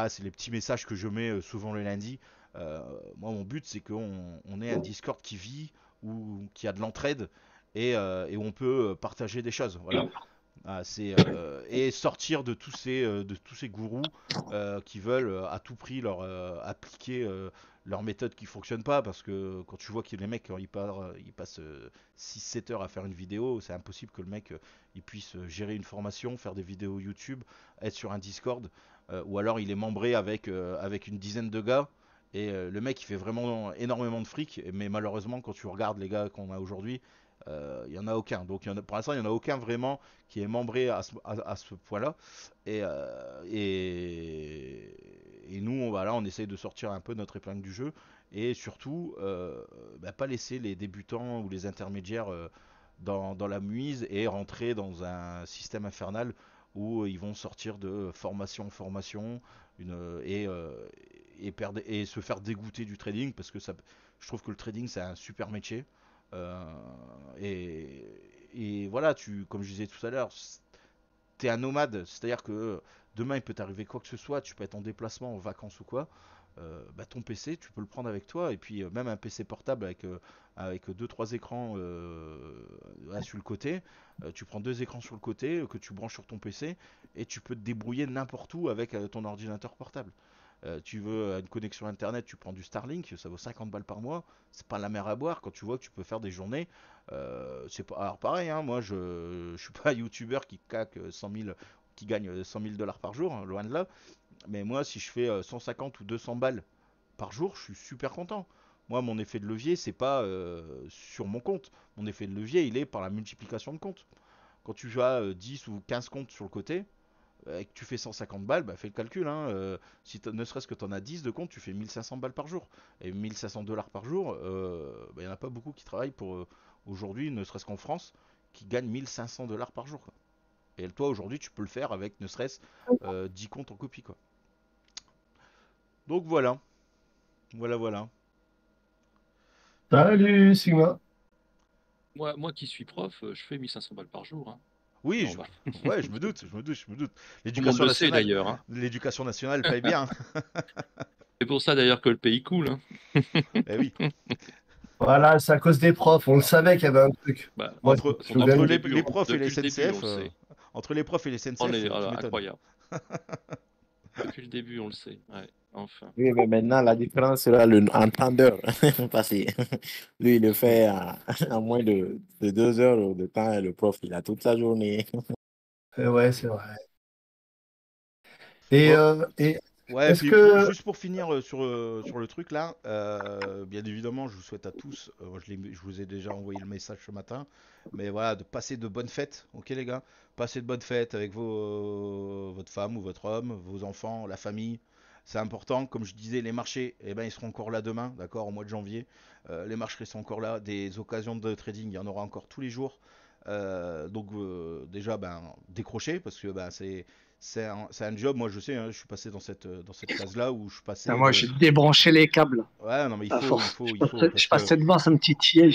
c'est les petits messages que je mets souvent le lundi. Moi, mon but, c'est qu'on ait un Discord qui vit, ou qui a de l'entraide et où on peut partager des choses. Voilà. Et sortir de tous ces gourous qui veulent à tout prix appliquer leur méthode qui fonctionne pas parce que quand tu vois que les mecs quand ils passent 6-7 heures à faire une vidéo, c'est impossible que le mec il puisse gérer une formation, faire des vidéos YouTube, être sur un Discord ou alors il est membré avec une dizaine de gars et le mec il fait vraiment énormément de fric mais malheureusement quand tu regardes les gars qu'on a aujourd'hui il y en a aucun. Donc pour l'instant, il y en a aucun vraiment qui est membré à ce point-là. Et nous, on essaye de sortir un peu notre épingle du jeu et surtout, pas laisser les débutants ou les intermédiaires dans la muise et rentrer dans un système infernal où ils vont sortir de formation en formation et se faire dégoûter du trading parce que je trouve que le trading c'est un super métier. Euh, et, et voilà, comme je disais tout à l'heure, t'es un nomade, c'est-à-dire que demain il peut t'arriver quoi que ce soit, tu peux être en déplacement, en vacances ou quoi. Bah, ton PC, tu peux le prendre avec toi, et puis même un PC portable avec deux trois écrans là, sur le côté. Tu prends deux écrans sur le côté que tu branches sur ton PC et tu peux te débrouiller n'importe où avec ton ordinateur portable. Tu veux une connexion internet, tu prends du Starlink, ça vaut 50 balles par mois. C'est pas la mer à boire quand tu vois que tu peux faire des journées. C'est pas, alors pareil, hein, moi je suis pas un youtubeur qui gagne 100 000 dollars par jour, hein, loin de là. Mais moi, si je fais 150 ou 200 balles par jour, je suis super content. Moi, mon effet de levier, c'est pas sur mon compte. Mon effet de levier, il est par la multiplication de comptes. Quand tu as 10 ou 15 comptes sur le côté, et que tu fais 150 balles, bah fais le calcul. Hein, si ne serait-ce que tu en as 10 de compte, tu fais 1500 balles par jour. Et 1500 dollars par jour, il n'y en a pas beaucoup qui travaillent pour aujourd'hui, ne serait-ce qu'en France, qui gagnent 1500 dollars par jour, quoi. Et toi, aujourd'hui, tu peux le faire avec ne serait-ce 10 comptes en copie, quoi. Donc voilà, voilà. Salut, Sigma. Moi qui suis prof, je fais 1500 balles par jour, hein. Oui, Non, bah, ouais, je me doute. tout le monde L'éducation le sait nationale, d'ailleurs, hein. l'éducation nationale paye bien. C'est pour ça d'ailleurs que le pays coule, hein. Eh oui. Voilà, c'est à cause des profs. On le savait qu'il y avait un truc. Bah, Moi, je me depuis Entre le souviens. début, les profs et les depuis le début, on SNCF, le sait. entre les profs et les On SNCF, est tu m'étonnes. incroyable. Depuis le début, on le sait. Ouais, enfin. Oui, mais maintenant, la différence sera en temps d'heure. Parce que lui, il le fait en moins de 2 heures de temps et le prof, il a toute la journée. Ouais, c'est vrai. Et, Bon, euh, et ouais, et est-ce puis que juste pour finir sur le truc là, bien évidemment, je vous souhaite à tous, je vous ai déjà envoyé le message ce matin, mais voilà, de passer de bonnes fêtes, ok les gars, passez de bonnes fêtes avec votre femme ou votre homme, vos enfants, la famille. C'est important, comme je disais, les marchés, eh ben, ils seront encore là demain, d'accord, au mois de janvier. Les marchés sont encore là, des occasions de trading, il y en aura encore tous les jours. Donc déjà, ben, décrocher, parce que ben, c'est un job, moi je sais, hein, je suis passé dans cette case-là où je Ah, passais moi, de... j'ai débranché les câbles. Ouais, non mais À force. il faut, Je passais devant, ça me titillait.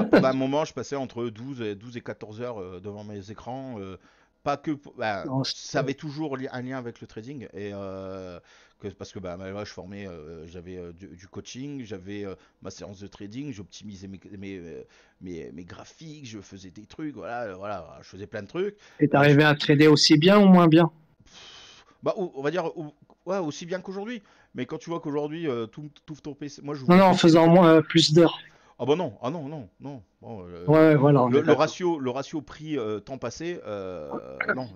pendant un moment, je passais entre 12 et 14 heures devant mes écrans. Pas que, bah, Non, ça avait toujours un lien avec le trading et parce que bah, moi, je formais, j'avais du coaching, j'avais ma séance de trading, j'optimisais mes graphiques, je faisais des trucs, voilà, je faisais plein de trucs. et Euh, je- t'arrivais à trader aussi bien ou moins bien? Bah, on va dire ouais, aussi bien qu'aujourd'hui. Mais quand tu vois qu'aujourd'hui, tout ton PC, moi j'ouvre Non, le non, en PC. faisant moins, plus d'heures. Ah bah non, ah non, non, non. Bon, Ouais, voilà, on est d'accord. le ratio prix temps passé, non,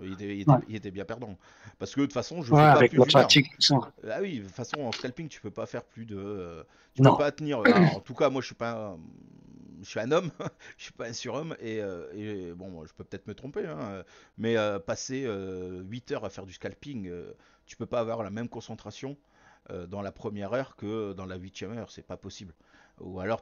Ouais, il était bien perdant. Parce que de toute façon, je ouais, fais pas avec plus la d'une heure. fatigue, tout ça. Ah oui, de toute façon, en scalping, tu peux pas faire plus de, tu peux Non. pas tenir. Alors, en tout cas, moi, je suis un homme, je suis pas un surhomme et bon, moi, je peux peut-être me tromper, hein, mais passer 8 heures à faire du scalping, tu peux pas avoir la même concentration dans la première heure que dans la huitième heure, c'est pas possible. Ou alors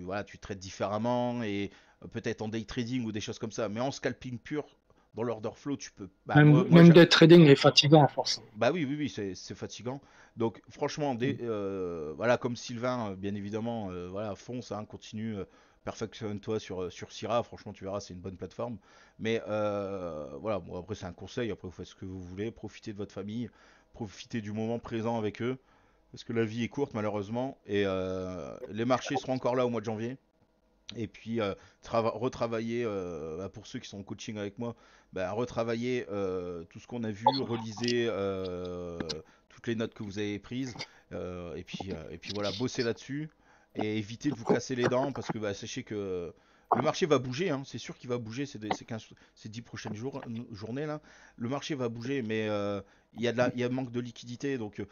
voilà, tu traites différemment et peut-être en day trading ou des choses comme ça, mais en scalping pur, dans l'order flow, tu peux. Bah moi, Même des trading est fatigant à force. bah oui, c'est fatigant. Donc franchement, voilà, comme Sylvain, bien évidemment, voilà, fonce, hein, continue, perfectionne-toi sur Syrah. Franchement, tu verras, c'est une bonne plateforme. Mais voilà, bon, après c'est un conseil. Après, vous faites ce que vous voulez, profitez de votre famille, profitez du moment présent avec eux, parce que la vie est courte malheureusement. Et les marchés seront encore là au mois de janvier. Et puis retravailler, bah, pour ceux qui sont en coaching avec moi, bah, retravailler tout ce qu'on a vu, relisez toutes les notes que vous avez prises, et puis voilà, bosser là-dessus et éviter de vous casser les dents parce que bah, sachez que le marché va bouger, hein, c'est sûr qu'il va bouger ces 10 prochaines journées là. Le marché va bouger, mais il y a manque de liquidité, donc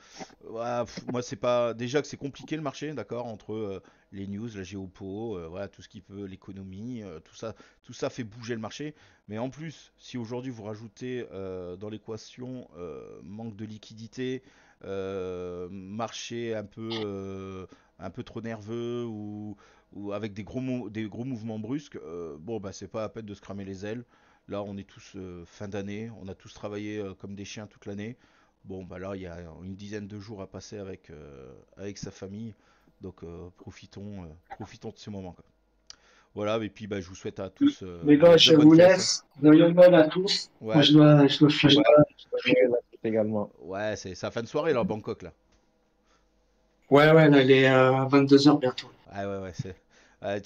ouais, moi c'est pas déjà que c'est compliqué le marché, d'accord, entre les news, la géopo, voilà, tout ce qui peut, l'économie, tout ça fait bouger le marché. Mais en plus, si aujourd'hui vous rajoutez dans l'équation manque de liquidité, marché un peu trop nerveux ou avec des gros mouvements brusques, bon, bah, c'est pas à peine de se cramer les ailes. Là, on est tous fin d'année, on a tous travaillé comme des chiens toute l'année. Bon, bah là, il y a une dizaine de jours à passer avec sa famille. Donc, profitons de ces moments, quoi. Voilà, et puis bah, je vous souhaite à tous Les gars, de je bonnes vous fêtes, hein. laisse. Joyeux Noël à tous. Moi, Ouais, je dois filer. Également. ouais, c'est la fin de soirée là, à Bangkok là. Ouais, ouais, là, il est 22 heures bientôt. Ouais, ouais, ouais, ouais,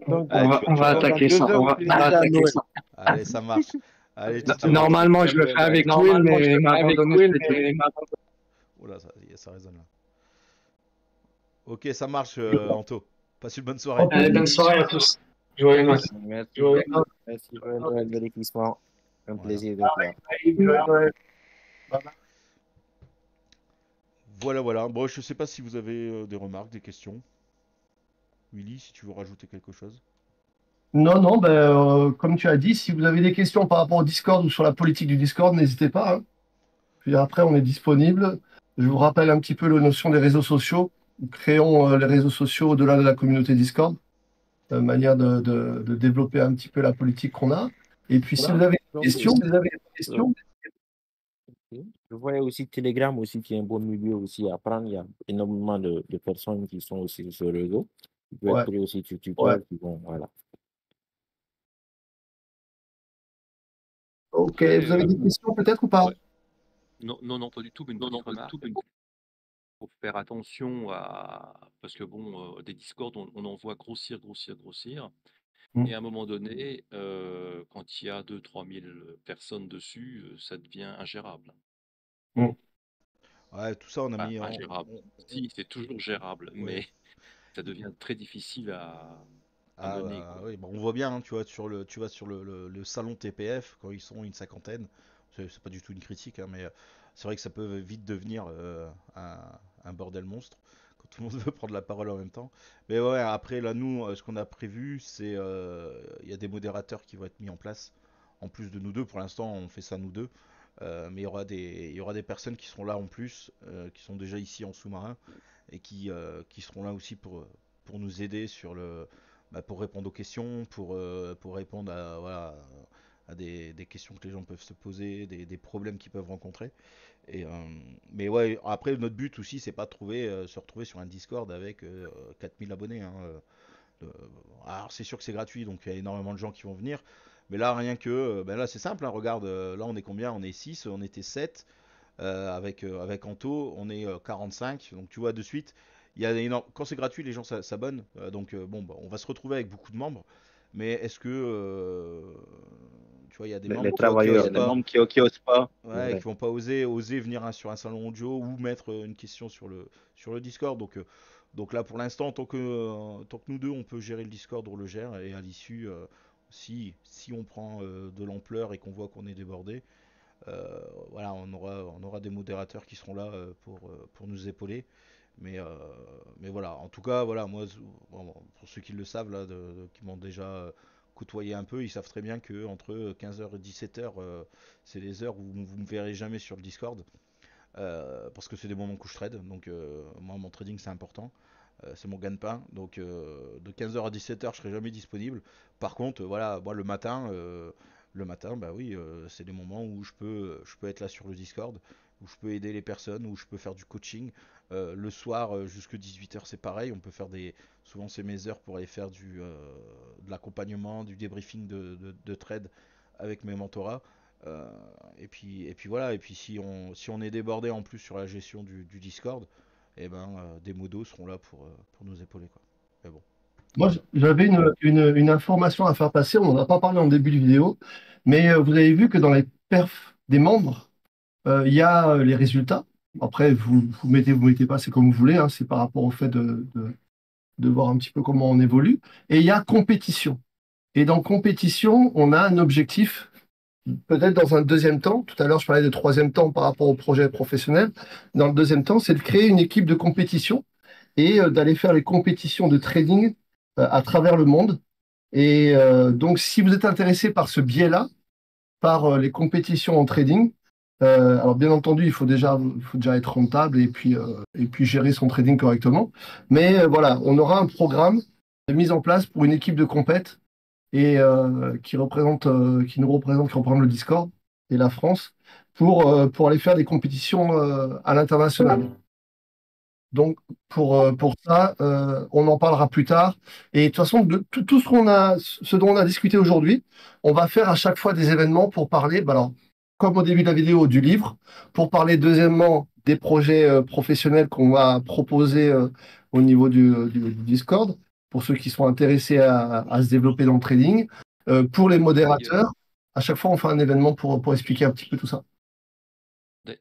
Donc, On va donc dans attaquer ça. 2 heures, On vous va finissez à attaquer Noël. ça. allez, ça marche. Allez, ciao, ciao. Normalement, je le fais avec Will, mais il m'a abandonné. Oh là, ça résonne là. Ok, ça marche, Anto. Passe une bonne soirée. Ok, Allez, bonne soirée à tous. Joyeux Noël. Merci. Joyeux Noël. Merci, joyeux Noël, Merry Christmas. Un Voilà. plaisir d'être là. joyeux Noël. Bye bye. Voilà, voilà. Bon, je sais pas si vous avez des remarques, des questions. Willy, si tu veux rajouter quelque chose. Non, non, ben, comme tu as dit, si vous avez des questions par rapport au Discord ou sur la politique du Discord, n'hésitez pas, hein. Puis après, on est disponible. Je vous rappelle un petit peu la notion des réseaux sociaux. Créons les réseaux sociaux au-delà de la communauté Discord, manière de développer un petit peu la politique qu'on a. Et puis, si vous avez des Donc, questions, je voyais aussi Telegram aussi qui est un bon milieu aussi à prendre. Il y a énormément de personnes qui sont aussi sur ce réseau. Vous pouvez ouais, trouver aussi sur Twitter ouais. qui vont, voilà. Ok, Après, vous avez des questions peut-être ou pas? ouais. Non, non, non, pas du tout, mais une petite remarque. Faut faire attention à. Parce que bon, des Discord, on en voit grossir, grossir, grossir. Mm. Et à un moment donné, quand il y a 2 000 à 3 000 personnes dessus, ça devient ingérable. Mm. Ouais, tout ça, on a Enfin, mis en. ingérable. Si, c'est toujours gérable, Ouais. mais ça devient très difficile à Ah mener, bah quoi. oui, bah, on voit bien, hein, tu vois sur le salon TPF quand ils sont une cinquantaine. C'est pas du tout une critique, hein, mais c'est vrai que ça peut vite devenir un bordel monstre quand tout le monde veut prendre la parole en même temps. Mais ouais, après là, nous, ce qu'on a prévu, c'est il y a des modérateurs qui vont être mis en place. En plus de nous deux, pour l'instant, on fait ça nous deux. Mais il y aura des personnes qui seront là en plus, qui sont déjà ici en sous-marin et qui seront là aussi pour nous aider sur pour répondre aux questions, pour répondre à, voilà, à des questions que les gens peuvent se poser, des problèmes qu'ils peuvent rencontrer. Et, mais ouais, après, notre but aussi, c'est pas de se retrouver sur un Discord avec 4000 abonnés, hein. Euh, alors, c'est sûr que c'est gratuit, donc il y a énormément de gens qui vont venir. Mais là, rien que, ben là, c'est simple, hein, regarde, là, on est combien? On est 6, on était 7. Avec Anto, on est 45. Donc tu vois de suite, quand c'est gratuit, les gens s'abonnent. Donc bon, bah, on va se retrouver avec beaucoup de membres. Mais est-ce que tu vois, il y a des Les membres qui travailleurs, osent les pas, membres qui osent pas. ouais, Ouais. qui vont pas oser venir sur un salon audio ou mettre une question sur le Discord. Donc là, pour l'instant, tant que nous deux, on peut gérer le Discord, on le gère. Et à l'issue, si on prend de l'ampleur et qu'on voit qu'on est débordé, voilà, on aura des modérateurs qui seront là pour nous épauler. Mais, euh, mais voilà, en tout cas, voilà, moi, bon, pour ceux qui le savent, là, qui m'ont déjà côtoyé un peu, ils savent très bien que entre 15h et 17h, c'est les heures où vous me verrez jamais sur le Discord. Parce que c'est des moments où je trade. Donc, moi, mon trading, c'est important. C'est mon gagne-pain. Donc, de 15h à 17h, je serai jamais disponible. Par contre, voilà, moi, le matin, bah oui, c'est des moments où je peux être là sur le Discord, où je peux aider les personnes, où je peux faire du coaching. Le soir, jusque 18h, c'est pareil. On peut faire souvent, c'est mes heures pour aller faire de l'accompagnement, du débriefing de trade avec mes mentorats. Euh, et puis voilà, et puis si on est débordé en plus sur la gestion du Discord, et ben des modos seront là pour nous épauler, quoi. Mais bon, Moi, j'avais une information à faire passer. On n'en a pas parlé en début de vidéo, mais vous avez vu que dans les perfs des membres, il y a les résultats. Après, vous mettez pas, c'est comme vous voulez, hein, c'est par rapport au fait de voir un petit peu comment on évolue. Et il y a compétition. Et dans compétition, on a un objectif, peut-être dans un deuxième temps. Tout à l'heure, je parlais de troisième temps par rapport au projet professionnel. Dans le deuxième temps, c'est de créer une équipe de compétition et d'aller faire les compétitions de trading à travers le monde. Et donc, si vous êtes intéressé par ce biais-là, par les compétitions en trading, alors bien entendu, il faut déjà être rentable et puis gérer son trading correctement. Mais voilà, on aura un programme de mise en place pour une équipe de compète et qui nous représente, qui représente le Discord et la France pour aller faire des compétitions à l'international. Donc, pour ça, on en parlera plus tard. Et de toute façon, de tout ce dont on a discuté aujourd'hui, on va faire à chaque fois des événements pour parler, bah alors, comme au début de la vidéo, du livre, pour parler deuxièmement des projets professionnels qu'on va proposer au niveau du Discord, pour ceux qui sont intéressés à se développer dans le trading. Pour les D'ailleurs, modérateurs, à chaque fois, on fait un événement pour expliquer un petit peu tout ça.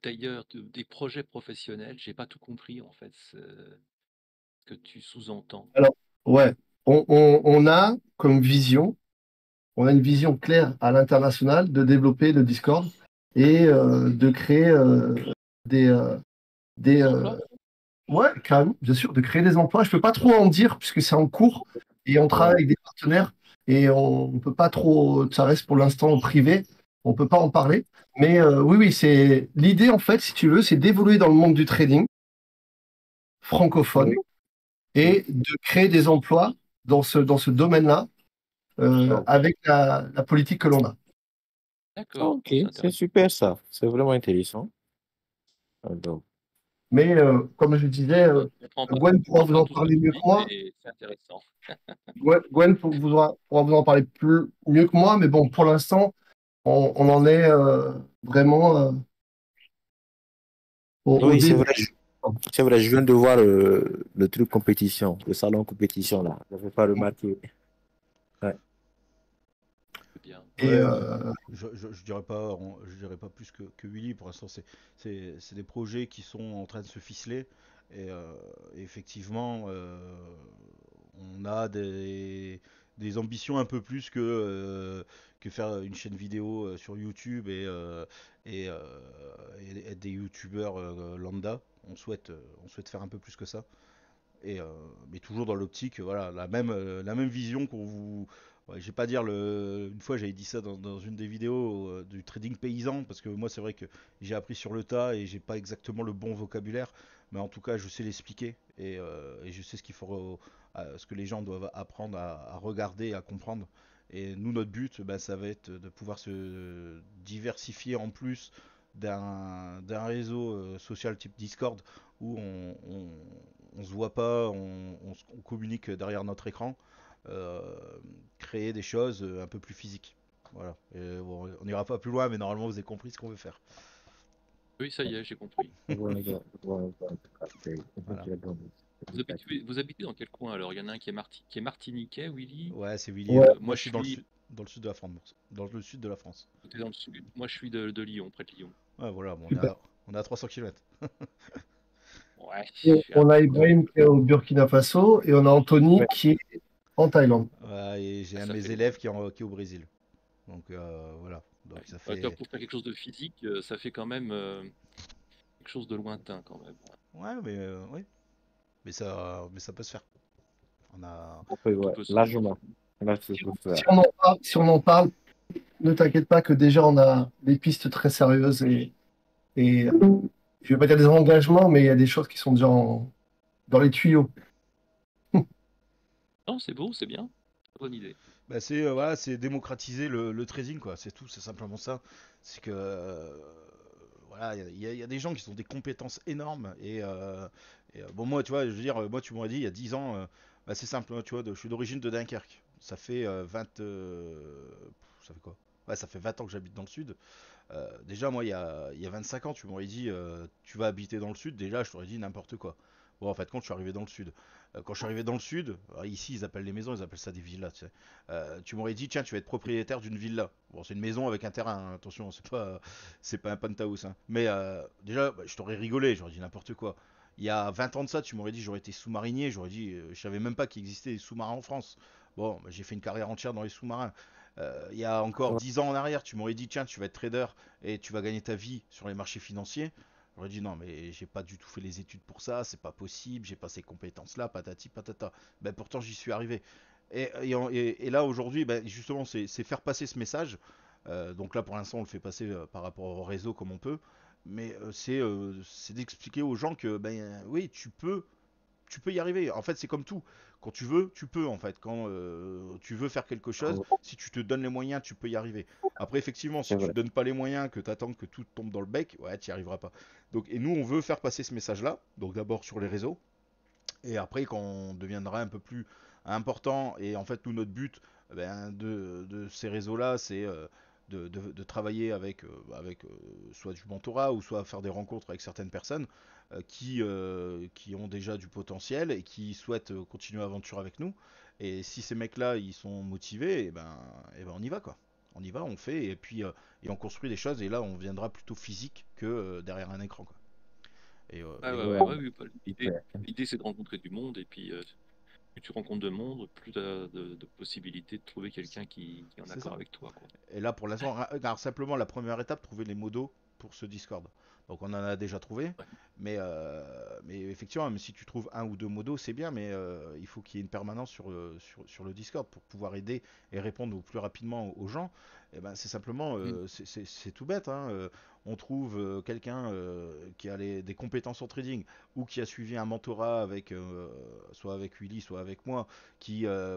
d'ailleurs, des projets professionnels, j'ai pas tout compris en fait ce que tu sous-entends. Alors, ouais, on a comme vision, on a une vision claire à l'international de développer le Discord et de créer des, euh, des Des emplois? ouais, carrément, bien sûr, de créer des emplois. Je peux pas trop en dire puisque c'est en cours et on travaille Ouais. avec des partenaires et on peut pas trop, ça reste pour l'instant privé, on peut pas en parler. Mais oui, oui, c'est l'idée en fait, si tu veux, c'est d'évoluer dans le monde du trading francophone Oui. et de créer des emplois dans ce domaine-là Oh. avec la politique que l'on a. D'accord, Ok, c'est c'est intéressant. super ça. C'est vraiment intéressant. Donc, Mais comme je disais, Gwen On pourra vous comprend pas en tout ce que parler tu mieux que dis, moi. mais c'est intéressant. Gwen pourra vous en parler mieux que moi, mais bon, pour l'instant, on en est vraiment au oui, c'est début. vrai. C'est vrai, je viens de voir le truc compétition, le salon compétition là. Je n'avais pas remarqué. Ouais. C'est bien. Et Ouais, je dirais pas plus que Willy. Pour l'instant, c'est des projets qui sont en train de se ficeler. Et effectivement, on a des ambitions un peu plus que faire une chaîne vidéo sur YouTube et, euh, et être des youtubeurs lambda. On souhaite faire un peu plus que ça. Mais toujours dans l'optique, voilà, la même vision qu'on vous. Ouais, je vais pas dire une fois j'avais dit ça dans une des vidéos du trading paysan, parce que moi c'est vrai que j'ai appris sur le tas et j'ai pas exactement le bon vocabulaire, mais en tout cas je sais l'expliquer et je sais ce qu'il faut, ce que les gens doivent apprendre à regarder, à comprendre. Et nous notre but, bah, ça va être de pouvoir se diversifier en plus d'un réseau social type Discord où on se voit pas, on communique derrière notre écran, euh, créer des choses un peu plus physiques. Voilà. Et bon, on n'ira pas plus loin, mais normalement vous avez compris ce qu'on veut faire. Oui, ça y est, j'ai compris. Voilà, voilà, parfait. Voilà. Vous habitez dans quel coin alors? Il y en a un qui est martiniquais, Willy. Ouais, c'est Willy. ouais, Moi, Moi je je suis suis dans le sud de la France. Dans le sud de la France. côté dans le sud. Moi, je suis de Lyon, près de Lyon. Ouais, voilà, bon, super. on est à 300 km. Ouais, je Et suis un on a peu loin. Ibrahim qui est au Burkina Faso et on a Anthony Ouais. qui est en Thaïlande. Ouais, et j'ai Ah, un de ça fait mes loin. élèves qui est au Brésil. Donc voilà. Donc Ouais. ça Toi, fait. pour faire quelque chose de physique, ça fait quand même quelque chose de lointain quand même. Ouais, oui. Mais ça peut se faire. On a. Oui, Tout ouais, peut se faire. largement. Là, c'est pour ça. Si on en parle, ne t'inquiète pas que déjà on a des pistes très sérieuses et je vais pas dire des engagements, mais il y a des choses qui sont déjà dans les tuyaux. Non, c'est beau, c'est bien. Bonne idée. Bah voilà, c'est démocratiser le trading quoi, c'est tout, c'est simplement ça. C'est que voilà, il y a des gens qui ont des compétences énormes bon moi tu vois, je veux dire moi tu m'aurais dit il y a 10 ans bah, c'est simple, hein, tu vois, je suis d'origine de Dunkerque. Ça fait 20 ça fait quoi? Ouais, ça fait 20 ans que j'habite dans le sud. Déjà moi il y a 25 ans, tu m'aurais dit tu vas habiter dans le sud, déjà je t'aurais dit n'importe quoi. Bon en fait quand je suis arrivé dans le sud, quand je suis arrivé dans le sud, ici ils appellent les maisons, ils appellent ça des villas, tu sais. Tu m'aurais dit tiens tu vas être propriétaire d'une villa. Bon c'est une maison avec un terrain, hein, attention c'est pas un penthouse, hein. Mais déjà bah, je t'aurais rigolé, j'aurais dit n'importe quoi. Il y a 20 ans de ça, tu m'aurais dit j'aurais été sous-marinier, j'aurais dit je savais même pas qu'il existait des sous-marins en France. Bon bah, j'ai fait une carrière entière dans les sous-marins. Il y a encore 10 ans en arrière, tu m'aurais dit tiens tu vas être trader et tu vas gagner ta vie sur les marchés financiers. J'aurais dit non, mais j'ai pas du tout fait les études pour ça, c'est pas possible, j'ai pas ces compétences-là, patati patata. Ben pourtant j'y suis arrivé. Et là aujourd'hui, ben, justement, c'est faire passer ce message. Donc là pour l'instant on le fait passer par rapport au réseau comme on peut, mais c'est d'expliquer aux gens que ben oui tu peux tu peux y arriver. En fait, c'est comme tout. Quand tu veux, tu peux en fait. Quand tu veux faire quelque chose, si tu te donnes les moyens, tu peux y arriver. Après, effectivement, si C'est tu vrai. te donnes pas les moyens, que tu attends que tout tombe dans le bec, ouais, tu n'y arriveras pas. Donc, et nous, on veut faire passer ce message-là. Donc d'abord sur les réseaux. Et après, quand on deviendra un peu plus important, et en fait, tout notre but ben, de ces réseaux-là, c'est de travailler avec soit du mentorat ou soit faire des rencontres avec certaines personnes qui ont déjà du potentiel et qui souhaitent continuer l'aventure avec nous. Et si ces mecs-là, ils sont motivés, et ben on y va quoi. On y va, on fait, et on construit des choses, et là, on viendra plutôt physique que derrière un écran quoi. Ouais, Et ouais, Ouais, ouais, ouais, oui, bah, super. l'idée, c'est de rencontrer du monde, et puis plus tu rencontres de monde, plus tu as de possibilités de trouver quelqu'un qui est en c'est accord ça. avec toi, quoi. Et là, pour l'instant, regarde, simplement la première étape, trouver les modos pour ce Discord. Donc on en a déjà trouvé, Ouais. mais effectivement, même si tu trouves un ou deux modos, c'est bien, mais il faut qu'il y ait une permanence sur le Discord pour pouvoir aider et répondre au plus rapidement aux gens. Et ben, c'est simplement, Mm. c'est tout bête, hein, on trouve quelqu'un qui a des compétences en trading ou qui a suivi un mentorat avec, soit avec Willy, soit avec moi,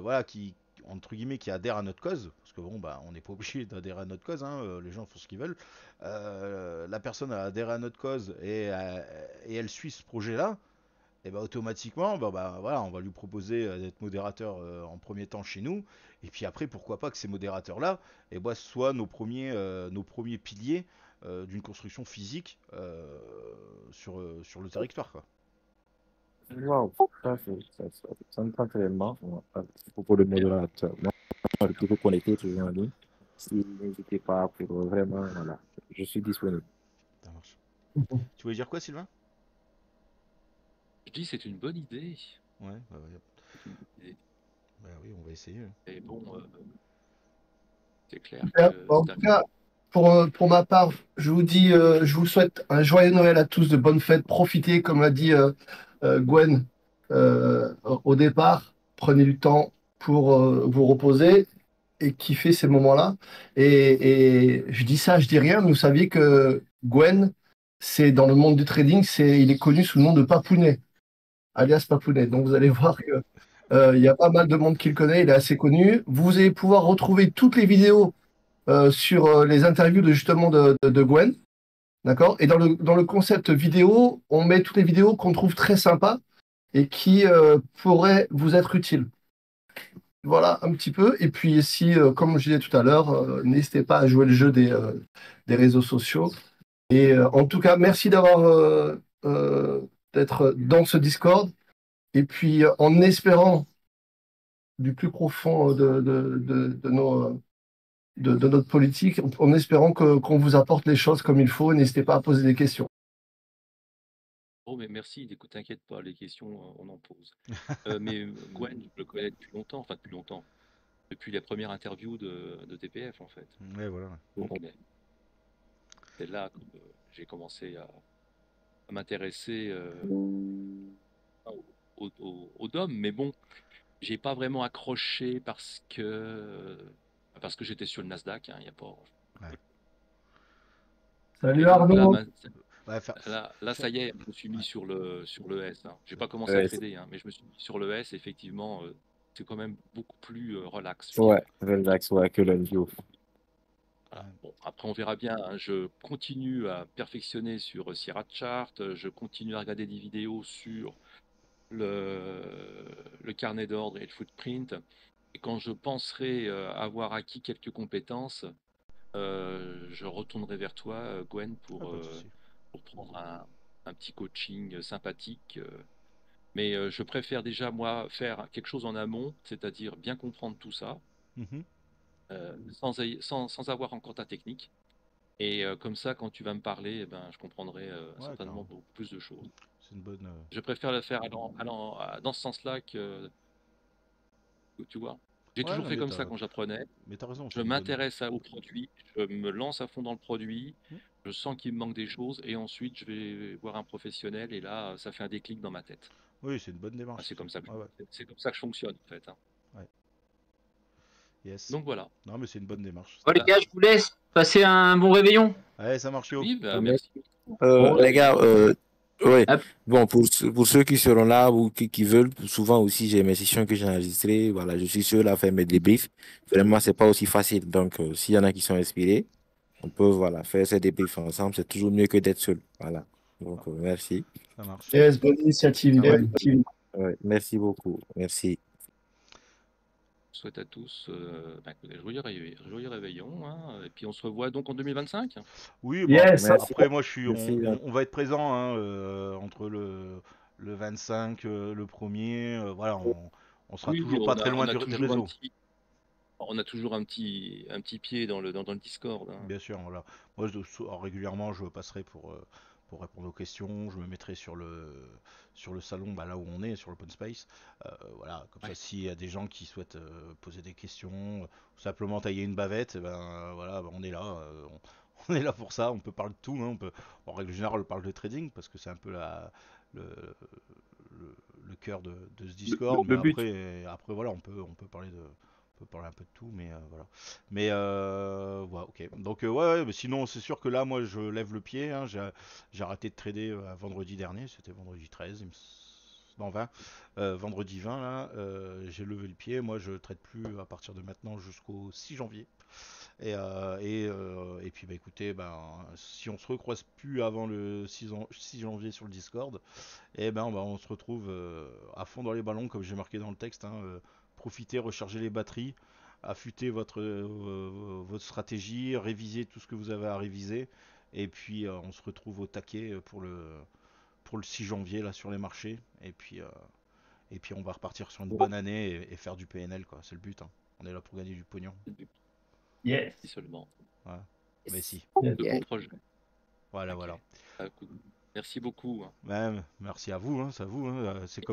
voilà, qui entre guillemets qui adhèrent à notre cause, parce que bon bah on n'est pas obligé d'adhérer à notre cause, hein, les gens font ce qu'ils veulent. La personne a adhéré à notre cause et elle suit ce projet-là, et bah automatiquement voilà, on va lui proposer d'être modérateur en premier temps chez nous, et puis après pourquoi pas que ces modérateurs-là soient nos premiers piliers d'une construction physique sur le territoire quoi. Wow, ça, ça me tente vraiment. À propos de modérateur, moi, je suis toujours connecté, toujours en ligne. Si n'hésitez pas pour vraiment, voilà, je suis disponible. Ça marche. Tu voulais dire quoi Sylvain? Je dis, c'est une bonne idée. Ouais, ouais. C'est une bonne idée. Bah oui, on va essayer. Et bon, c'est clair Super. que En c'est un... tout cas, pour ma part, je vous dis, je vous souhaite un joyeux Noël à tous, de bonnes fêtes. Profitez, comme a dit Gwen au départ. Prenez du temps pour vous reposer et kiffer ces moments-là. Et je dis ça, je dis rien, mais vous saviez que Gwen, c'est dans le monde du trading, il est connu sous le nom de Papounet, alias Papounet. Donc vous allez voir que il y a pas mal de monde qui le connaît, il est assez connu. Vous allez pouvoir retrouver toutes les vidéos sur les interviews de Gwen. D'accord? Et dans le concept vidéo, on met toutes les vidéos qu'on trouve très sympas et qui pourraient vous être utiles. Voilà un petit peu. Et puis, si, comme je disais tout à l'heure, n'hésitez pas à jouer le jeu des réseaux sociaux. Et en tout cas, merci euh, d'être dans ce Discord. Et puis, en espérant du plus profond de notre politique, en espérant qu'on vous apporte les choses comme il faut. N'hésitez pas à poser des questions. Oh, mais merci, écoute, t'inquiète pas, les questions, on en pose. Mais Gwen, je le connais depuis longtemps, enfin depuis longtemps, depuis les premières interviews de TPF, en fait. Ouais, voilà. Donc, c'est là que j'ai commencé à m'intéresser au DOM, mais bon, j'ai pas vraiment accroché parce que j'étais sur le Nasdaq, hein, y a pas. Ouais. Salut Et donc là, Arnaud. Ouais, là, ça y est, je me suis mis sur le S. Hein. J'ai pas commencé à Ouais, trader, hein, mais je me suis mis sur le S. Effectivement, c'est quand même beaucoup plus relax, je ouais, dirais. relax, ouais, que le view. Voilà. Bon, après, on verra bien. Hein. Je continue à perfectionner sur Sierra Chart. Je continue à regarder des vidéos sur le carnet d'ordre et le footprint. Et quand je penserai avoir acquis quelques compétences, je retournerai vers toi, Gwen, pas de souci. pour prendre un petit coaching sympathique. Mais je préfère déjà, moi, faire quelque chose en amont, c'est-à-dire bien comprendre tout ça, Mhm. sans avoir encore ta technique. Et comme ça, quand tu vas me parler, eh ben, je comprendrai Ouais, certainement carrément. beaucoup plus de choses. C'est une bonne. Je préfère le faire dans ce sens-là que tu vois. J'ai Ouais, toujours non, fait comme ça quand j'apprenais. mais t'as raison, Je c'est une bonne. m'intéresse au produit, je me lance à fond dans le produit, Hmm. je sens qu'il me manque des choses et ensuite je vais voir un professionnel et là, ça fait un déclic dans ma tête. Oui, c'est une bonne Ah, démarche. Ouais, ouais, c'est comme ça que je fonctionne en fait. Hein. ouais. Yes. Donc voilà. Non, mais c'est une bonne démarche. Bon, les gars, je vous laisse. Passez un bon réveillon. Allez, ça marche, yo. Oui, bah, Ok. merci. Bon, Les gars, Ouais. Hop. Bon, pour ceux qui seront là ou qui veulent, souvent aussi, j'ai mes sessions que j'ai enregistrées. Voilà, je suis seul à faire mes débriefs. Vraiment, c'est pas aussi facile. Donc, s'il y en a qui sont inspirés, on peut, voilà, faire ces débriefs ensemble. C'est toujours mieux que d'être seul. Voilà. Donc, merci. Ça marche. Yes, bonne initiative. Ça Bonne va. initiative. Ouais, merci beaucoup. Merci. Je souhaite à tous écoutez, joyeux réveillon, hein, et puis on se revoit donc en 2025. Oui, bon, Yes, Merci. après, Merci. on va être présent hein, entre le 25, le premier. Voilà, on sera Oui, toujours pas très loin des réseaux. on a toujours un petit pied dans le Discord, hein. Bien sûr, voilà. Moi, régulièrement, je passerai pour répondre aux questions. Je me mettrai sur le salon, bah, là où on est, sur l'open space. Voilà, comme ça, Ouais. s'il y a des gens qui souhaitent poser des questions, ou simplement tailler une bavette, eh ben voilà, on est là. On est là pour ça. On peut parler de tout, hein. En règle générale, on parle de trading parce que c'est un peu le, le cœur de ce Discord. Mais Le but. après, voilà, on peut parler on peut parler un peu de tout, mais voilà. Mais ouais, ok. Donc ouais, mais sinon c'est sûr que là, moi, je lève le pied, hein. J'ai arrêté de trader vendredi dernier, c'était vendredi 13, non 20, vendredi 20 là, j'ai levé le pied. Moi, je trade plus à partir de maintenant jusqu'au 6 janvier. Et puis bah écoutez, si on se recroise plus avant le 6 janvier sur le Discord, et ben on se retrouve à fond dans les ballons, comme j'ai marqué dans le texte, hein. Profitez, rechargez les batteries, affûtez votre stratégie, révisez tout ce que vous avez à réviser, et puis on se retrouve au taquet pour le 6 janvier là sur les marchés, et puis on va repartir sur une bonne année et faire du PNL quoi, c'est le but, hein. On est là pour gagner du pognon. yes. Si seulement. Voilà. Mais si. De Yes. beaux projets. Voilà, Ok. voilà. Écoute, merci beaucoup, hein. Merci à vous, hein, c'est à vous, hein. C'est Et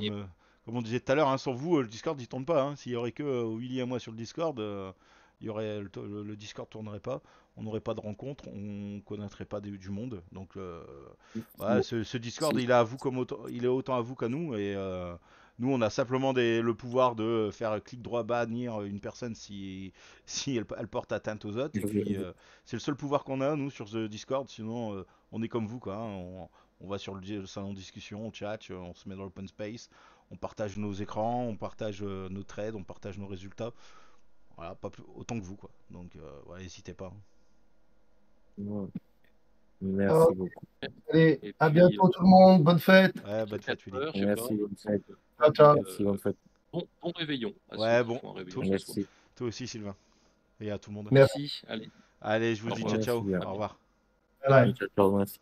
comme on disait tout à l'heure, hein, sans vous, le Discord il tourne pas, hein. S'il y aurait que Willy et moi sur le Discord, il y aurait le Discord tournerait pas, on n'aurait pas de rencontres, on connaîtrait pas du monde. Donc voilà, ce Discord il est à vous il est autant à vous qu'à nous, et nous on a simplement le pouvoir de faire clic droit bannir une personne si elle porte atteinte aux autres, et puis c'est le seul pouvoir qu'on a nous sur ce Discord. Sinon on est comme vous quoi, hein. On va sur le salon de discussion, on chat, on se met dans l'open space, on partage nos écrans, on partage nos trades, on partage nos résultats. Voilà, pas plus, autant que vous quoi. Donc ouais, n'hésitez pas. Ouais. Alors, Merci beaucoup. allez, et à puis, bientôt tout le monde. Bonne fête. Ouais, bonne fête 4 Willy. heures, je sais pas. Merci, bonne fête. Ciao, ciao. Merci, bonne fête. Bon réveillon à ceux Ouais, qui bon, font un réveillon toi, ce soir. Merci. toi aussi Sylvain. Et à tout le monde. Merci. Merci, allez, Allez, je vous au dis revoir. ciao Merci ciao. bien. Au revoir. Bye bye. Ciao, ciao, merci.